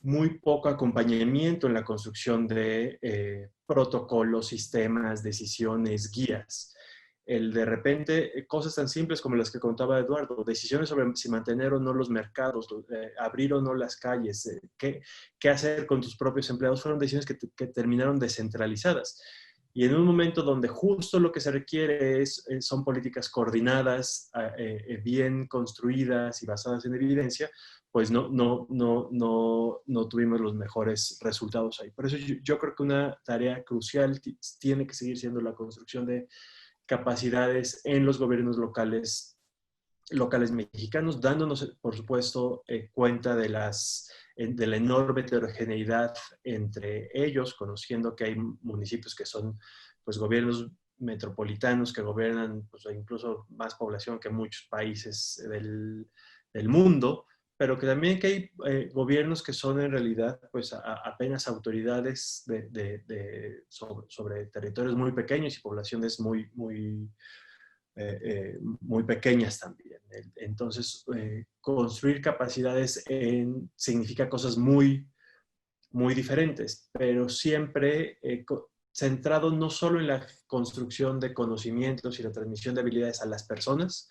Speaker 5: muy poco acompañamiento en la construcción de protocolos, sistemas, decisiones, guías. De repente, cosas tan simples como las que contaba Eduardo, decisiones sobre si mantener o no los mercados, abrir o no las calles, qué hacer con tus propios empleados, fueron decisiones que terminaron descentralizadas. Y en un momento donde justo lo que se requiere son políticas coordinadas, bien construidas y basadas en evidencia, pues no tuvimos los mejores resultados ahí. Por eso yo creo que una tarea crucial tiene que seguir siendo la construcción de capacidades en los gobiernos locales mexicanos, dándonos, por supuesto, cuenta de la enorme heterogeneidad entre ellos, conociendo que hay municipios que son pues, gobiernos metropolitanos que gobiernan pues, incluso más población que muchos países del mundo, pero que también que hay gobiernos que son en realidad pues, apenas autoridades sobre territorios muy pequeños y poblaciones muy pequeñas también. Entonces, construir capacidades significa cosas muy diferentes, pero siempre centrado no solo en la construcción de conocimientos y la transmisión de habilidades a las personas,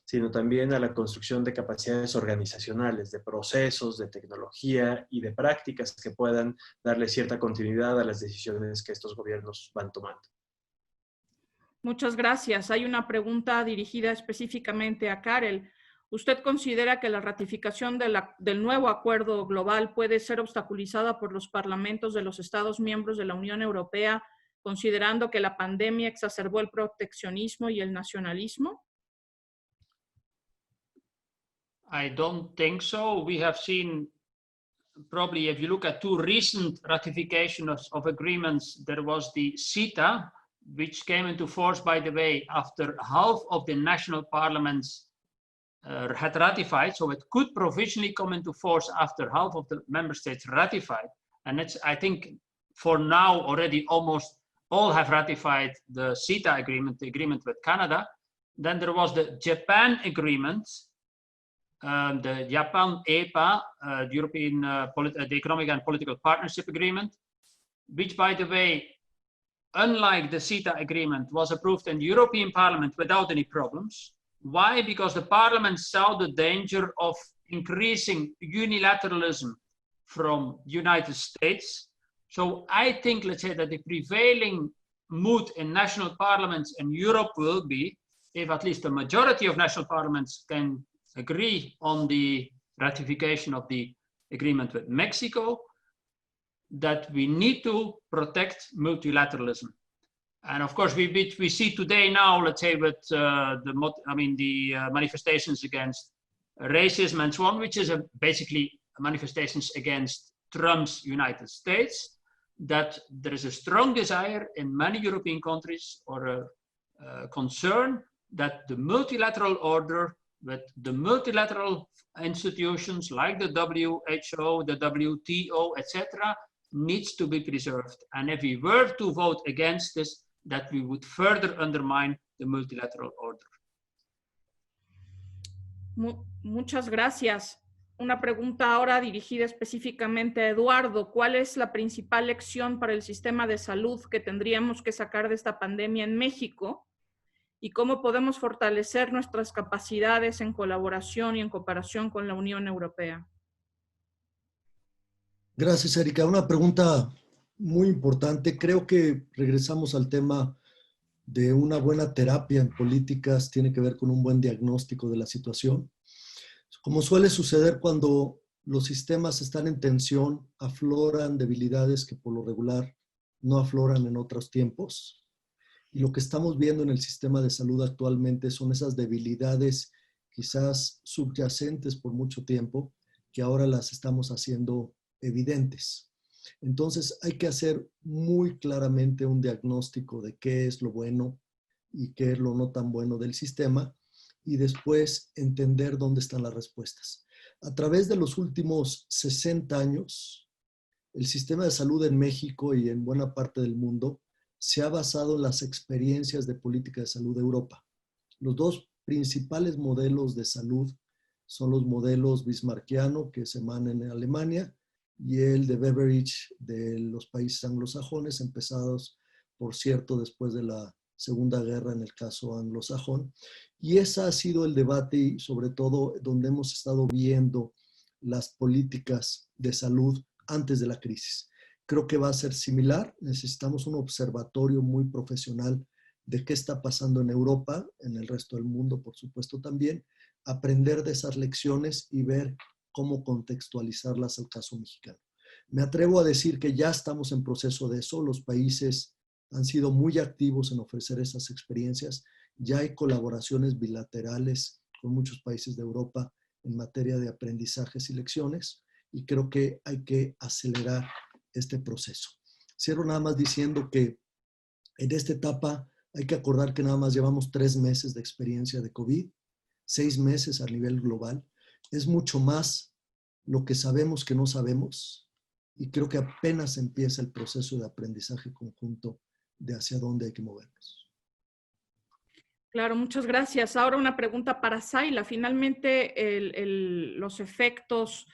Speaker 5: sino también a la construcción de capacidades organizacionales, de procesos, de tecnología y de prácticas que puedan darle cierta continuidad a las decisiones que estos gobiernos van tomando.
Speaker 1: Muchas gracias. Hay una pregunta dirigida específicamente a Karel. ¿Usted considera que la ratificación del nuevo acuerdo global puede ser obstaculizada por los parlamentos de los Estados miembros de la Unión Europea, considerando que la pandemia exacerbó el proteccionismo y el nacionalismo?
Speaker 2: I don't think so. We have seen, probably if you look at two recent ratifications of agreements, there was the CETA, which came into force, by the way, after half of the national parliaments had ratified, so it could provisionally come into force after half of the member states ratified. And it's, I think, for now already almost all have ratified the CETA agreement, the agreement with Canada. Then there was the Japan agreement, the Japan EPA, the European the Economic and Political Partnership Agreement, which, by the way, unlike the CETA agreement, was approved in the European Parliament without any problems. Why? Because the Parliament saw the danger of increasing unilateralism from the United States. So I think, let's say, that the prevailing mood in national parliaments in Europe will be, if at least the majority of national parliaments can agree on the ratification of the agreement with Mexico, that we need to protect multilateralism. And of course, we see today now, let's say, with the manifestations against racism and so on, which is basically manifestations against Trump's United States, that there is a strong desire in many European countries, or a concern, that the multilateral order with the multilateral institutions like the WHO, the WTO, etc., needs to be preserved. And if we were to vote against this, that we would further undermine the multilateral order.
Speaker 1: Muchas gracias. Una pregunta ahora dirigida específicamente a Eduardo. ¿Cuál es la principal lección para el sistema de salud que tendríamos que sacar de esta pandemia en México? ¿Y cómo podemos fortalecer nuestras capacidades en colaboración y en cooperación con la Unión Europea?
Speaker 3: Gracias, Erika. Una pregunta muy importante. Creo que regresamos al tema de una buena terapia en políticas, tiene que ver con un buen diagnóstico de la situación. Como suele suceder cuando los sistemas están en tensión, afloran debilidades que por lo regular no afloran en otros tiempos. Y lo que estamos viendo en el sistema de salud actualmente son esas debilidades quizás subyacentes por mucho tiempo, que ahora las estamos haciendo evidentes. Entonces hay que hacer muy claramente un diagnóstico de qué es lo bueno y qué es lo no tan bueno del sistema, y después entender dónde están las respuestas. A través de los últimos 60 años, el sistema de salud en México y en buena parte del mundo se ha basado en las experiencias de política de salud de Europa. Los dos principales modelos de salud son los modelos bismarckiano, que se emanan en Alemania, y el de Beveridge de los países anglosajones, empezados, por cierto, después de la Segunda Guerra en el caso anglosajón. Y ese ha sido el debate, y sobre todo donde hemos estado viendo las políticas de salud antes de la crisis. Creo que va a ser similar. Necesitamos un observatorio muy profesional de qué está pasando en Europa, en el resto del mundo, por supuesto también, aprender de esas lecciones y ver cómo contextualizarlas al caso mexicano. Me atrevo a decir que ya estamos en proceso de eso. Los países han sido muy activos en ofrecer esas experiencias. Ya hay colaboraciones bilaterales con muchos países de Europa en materia de aprendizajes y lecciones, y creo que hay que acelerar este proceso. Cierro nada más diciendo que en esta etapa hay que acordar que nada más llevamos 3 meses de experiencia de COVID, 6 meses a nivel global. Es mucho más lo que sabemos que no sabemos, y creo que apenas empieza el proceso de aprendizaje conjunto de hacia dónde hay que movernos.
Speaker 1: Claro, muchas gracias. Ahora una pregunta para Zaila. Finalmente, los efectos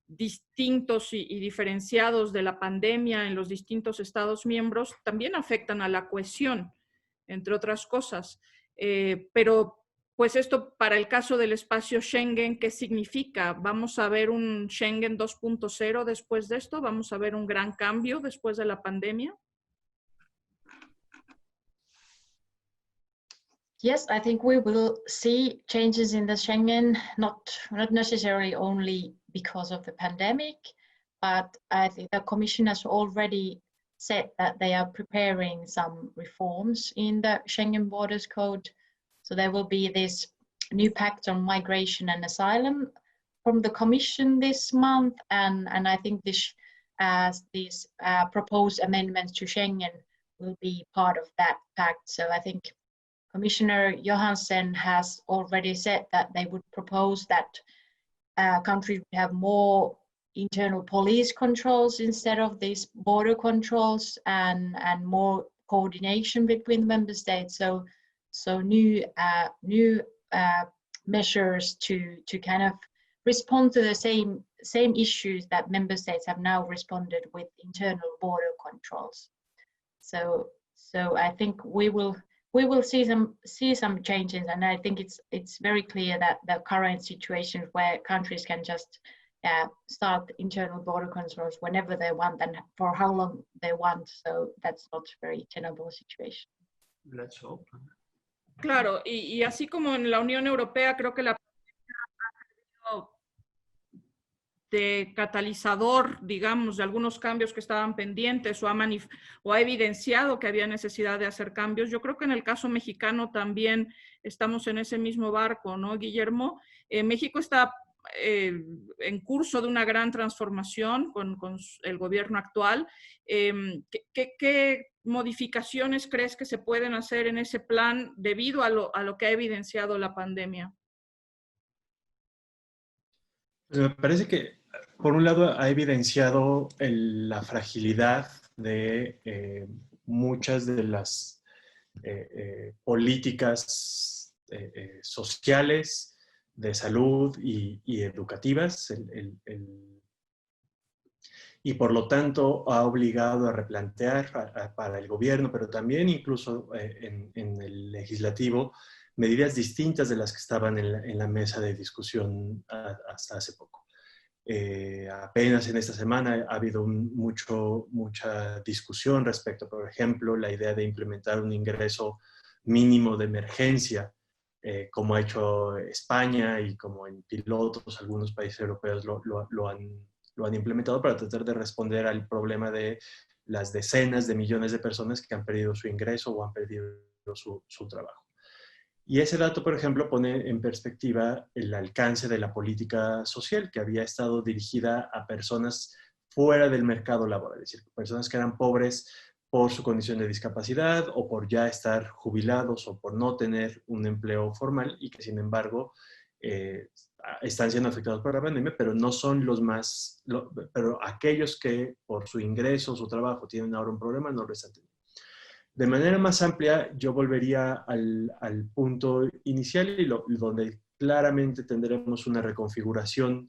Speaker 1: distintos y diferenciados de la pandemia en los distintos Estados miembros también afectan a la cohesión, entre otras cosas. Pero, pues esto para el caso del espacio Schengen, ¿qué significa? ¿Vamos a ver un Schengen 2.0 después de esto? ¿Vamos a ver un gran cambio después de la pandemia?
Speaker 4: Yes, I think we will see changes in the Schengen, not necessarily only because of the pandemic, but I think the Commission has already said that they are preparing some reforms in the Schengen Borders Code. So there will be this new pact on migration and asylum from the Commission this month, and I think these proposed amendments to Schengen will be part of that pact. So I think Commissioner Johansson has already said that they would propose that countries would have more internal police controls instead of these border controls, and more coordination between member states. So new measures to kind of respond to the same issues that member states have now responded with internal border controls. So I think we will see some changes, and I think it's very clear that the current situation where countries can just start internal border controls whenever they want and for how long they want, so that's not a very tenable situation.
Speaker 2: Let's hope.
Speaker 1: Claro, y así como en la Unión Europea, creo que la de catalizador, digamos, de algunos cambios que estaban pendientes o ha evidenciado que había necesidad de hacer cambios. Yo creo que en el caso mexicano también estamos en ese mismo barco, ¿no, Guillermo? México está en curso de una gran transformación con el gobierno actual. ¿Qué modificaciones crees que se pueden hacer en ese plan debido a lo que ha evidenciado la pandemia?
Speaker 5: Me parece que, por un lado, ha evidenciado la fragilidad de muchas de las políticas sociales, de salud y educativas, y por lo tanto ha obligado a replantear para el gobierno, pero también incluso en el legislativo, medidas distintas de las que estaban en la mesa de discusión hasta hace poco. Apenas en esta semana ha habido mucha discusión respecto, por ejemplo, la idea de implementar un ingreso mínimo de emergencia, como ha hecho España y como en pilotos algunos países europeos lo han implementado para tratar de responder al problema de las decenas de millones de personas que han perdido su ingreso o han perdido su trabajo. Y ese dato, por ejemplo, pone en perspectiva el alcance de la política social que había estado dirigida a personas fuera del mercado laboral, es decir, personas que eran pobres por su condición de discapacidad o por ya estar jubilados o por no tener un empleo formal y que, sin embargo, están siendo afectados por la pandemia, pero no son pero aquellos que por su ingreso, su trabajo, tienen ahora un problema, no lo están teniendo. De manera más amplia, yo volvería al punto inicial donde claramente tendremos una reconfiguración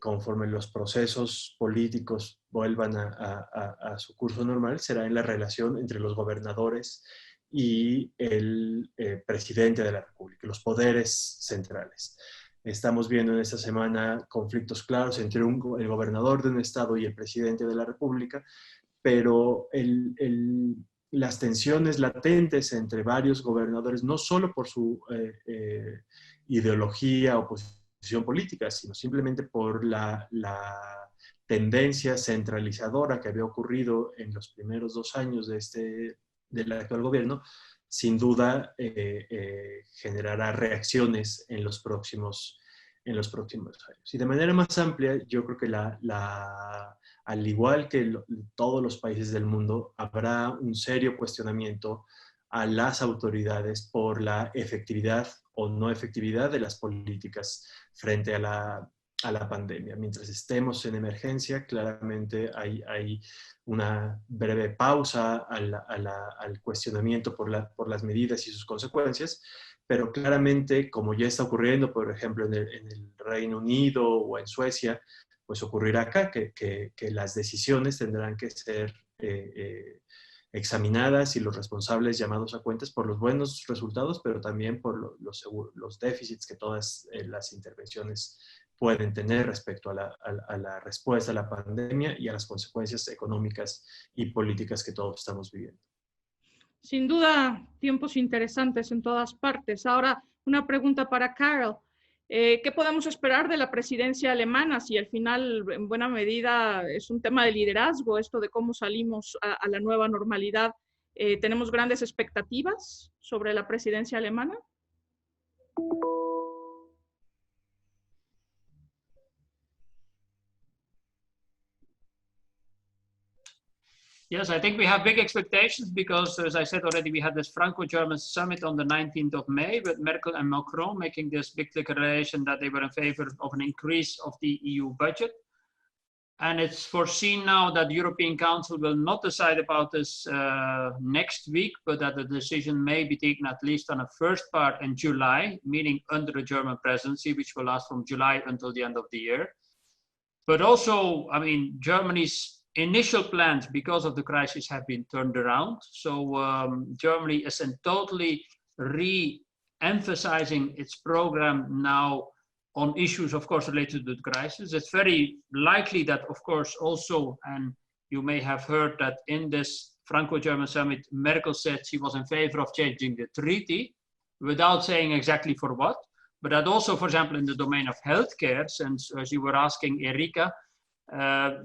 Speaker 5: conforme los procesos políticos vuelvan a su curso normal, será en la relación entre los gobernadores y el presidente de la República, los poderes centrales. Estamos viendo en esta semana conflictos claros entre el gobernador de un estado y el presidente de la República, pero las tensiones latentes entre varios gobernadores, no solo por su ideología o posición política, sino simplemente por la tendencia centralizadora que había ocurrido en los primeros 2 años del actual gobierno, sin duda generará reacciones en los próximos años. Y de manera más amplia, yo creo que al igual que todos los países del mundo, habrá un serio cuestionamiento a las autoridades por la efectividad o no efectividad de las políticas frente a la pandemia. Mientras estemos en emergencia, claramente hay una breve pausa al cuestionamiento por las medidas y sus consecuencias, pero claramente, como ya está ocurriendo, por ejemplo, en el Reino Unido o en Suecia, pues ocurrirá acá que las decisiones tendrán que ser examinadas y los responsables llamados a cuentas por los buenos resultados, pero también por los déficits que todas las intervenciones pueden tener respecto a la respuesta a la pandemia y a las consecuencias económicas y políticas que todos estamos viviendo.
Speaker 1: Sin duda, tiempos interesantes en todas partes. Ahora, una pregunta para Carol. ¿Qué podemos esperar de la presidencia alemana? Si al final, en buena medida, es un tema de liderazgo, esto de cómo salimos a la nueva normalidad. ¿Tenemos grandes expectativas sobre la presidencia alemana?
Speaker 2: Yes, I think we have big expectations because, as I said already, we had this Franco-German summit on the 19th of May with Merkel and Macron making this big declaration that they were in favor of an increase of the EU budget. And it's foreseen now that the European Council will not decide about this next week, but that the decision may be taken at least on a first part in July, meaning under the German presidency, which will last from July until the end of the year. But also, I mean, Germany's initial plans because of the crisis have been turned around. So Germany is totally re-emphasizing its program now on issues, of course, related to the crisis. It's very likely that, of course, also, and you may have heard that in this Franco-German summit, Merkel said she was in favor of changing the treaty without saying exactly for what. But that also, for example, in the domain of healthcare, since as you were asking Erika,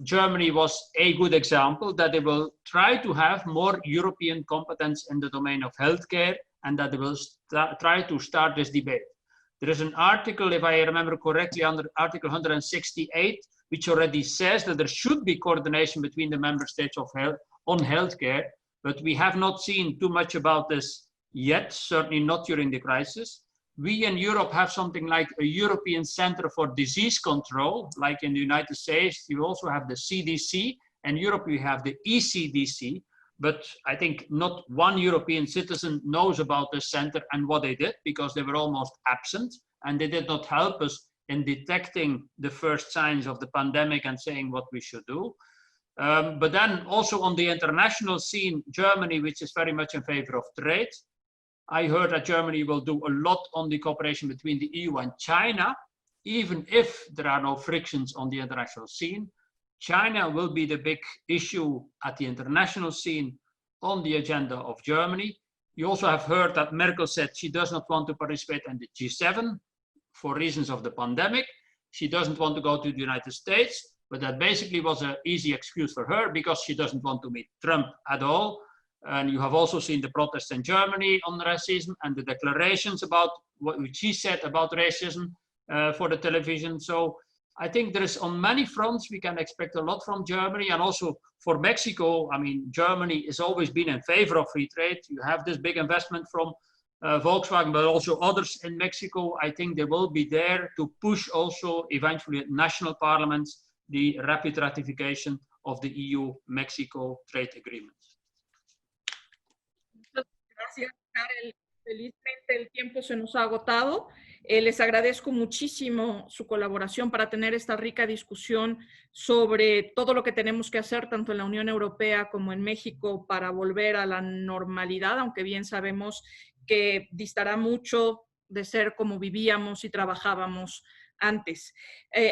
Speaker 2: Germany was a good example that they will try to have more European competence in the domain of healthcare and that they will try to start this debate. There is an article, if I remember correctly, under Article 168, which already says that there should be coordination between the member states on healthcare, but we have not seen too much about this yet, certainly not during the crisis. We in Europe have something like a European Center for Disease Control, like in the United States. You also have the CDC, and Europe we have the ECDC, but I think not one European citizen knows about this center and what they did because they were almost absent and they did not help us in detecting the first signs of the pandemic and saying what we should do. But then also on the international scene, Germany, which is very much in favor of trade, I heard that Germany will do a lot on the cooperation between the EU and China, even if there are no frictions on the international scene. China will be the big issue at the international scene on the agenda of Germany. You also have heard that Merkel said she does not want to participate in the G7 for reasons of the pandemic. She doesn't want to go to the United States, but that basically was an easy excuse for her because she doesn't want to meet Trump at all. And you have also seen the protests in Germany on racism and the declarations about what she said about racism for the television. So I think there is on many fronts, we can expect a lot from Germany and also for Mexico. I mean, Germany has always been in favor of free trade. You have this big investment from Volkswagen, but also others in Mexico. I think they will be there to push also eventually at national parliaments the rapid ratification of the EU-Mexico trade agreement.
Speaker 1: Gracias, Karel. Felizmente el tiempo se nos ha agotado. Les agradezco muchísimo su colaboración para tener esta rica discusión sobre todo lo que tenemos que hacer tanto en la Unión Europea como en México para volver a la normalidad, aunque bien sabemos que distará mucho de ser como vivíamos y trabajábamos antes.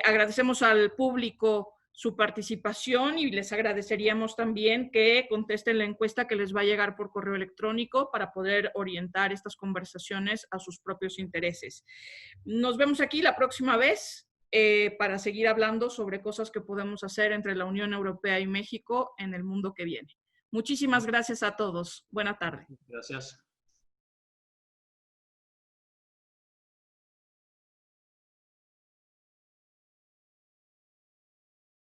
Speaker 1: Agradecemos al público su participación y les agradeceríamos también que contesten la encuesta que les va a llegar por correo electrónico para poder orientar estas conversaciones a sus propios intereses. Nos vemos aquí la próxima vez para seguir hablando sobre cosas que podemos hacer entre la Unión Europea y México en el mundo que viene. Muchísimas gracias a todos. Buena tarde.
Speaker 2: Gracias.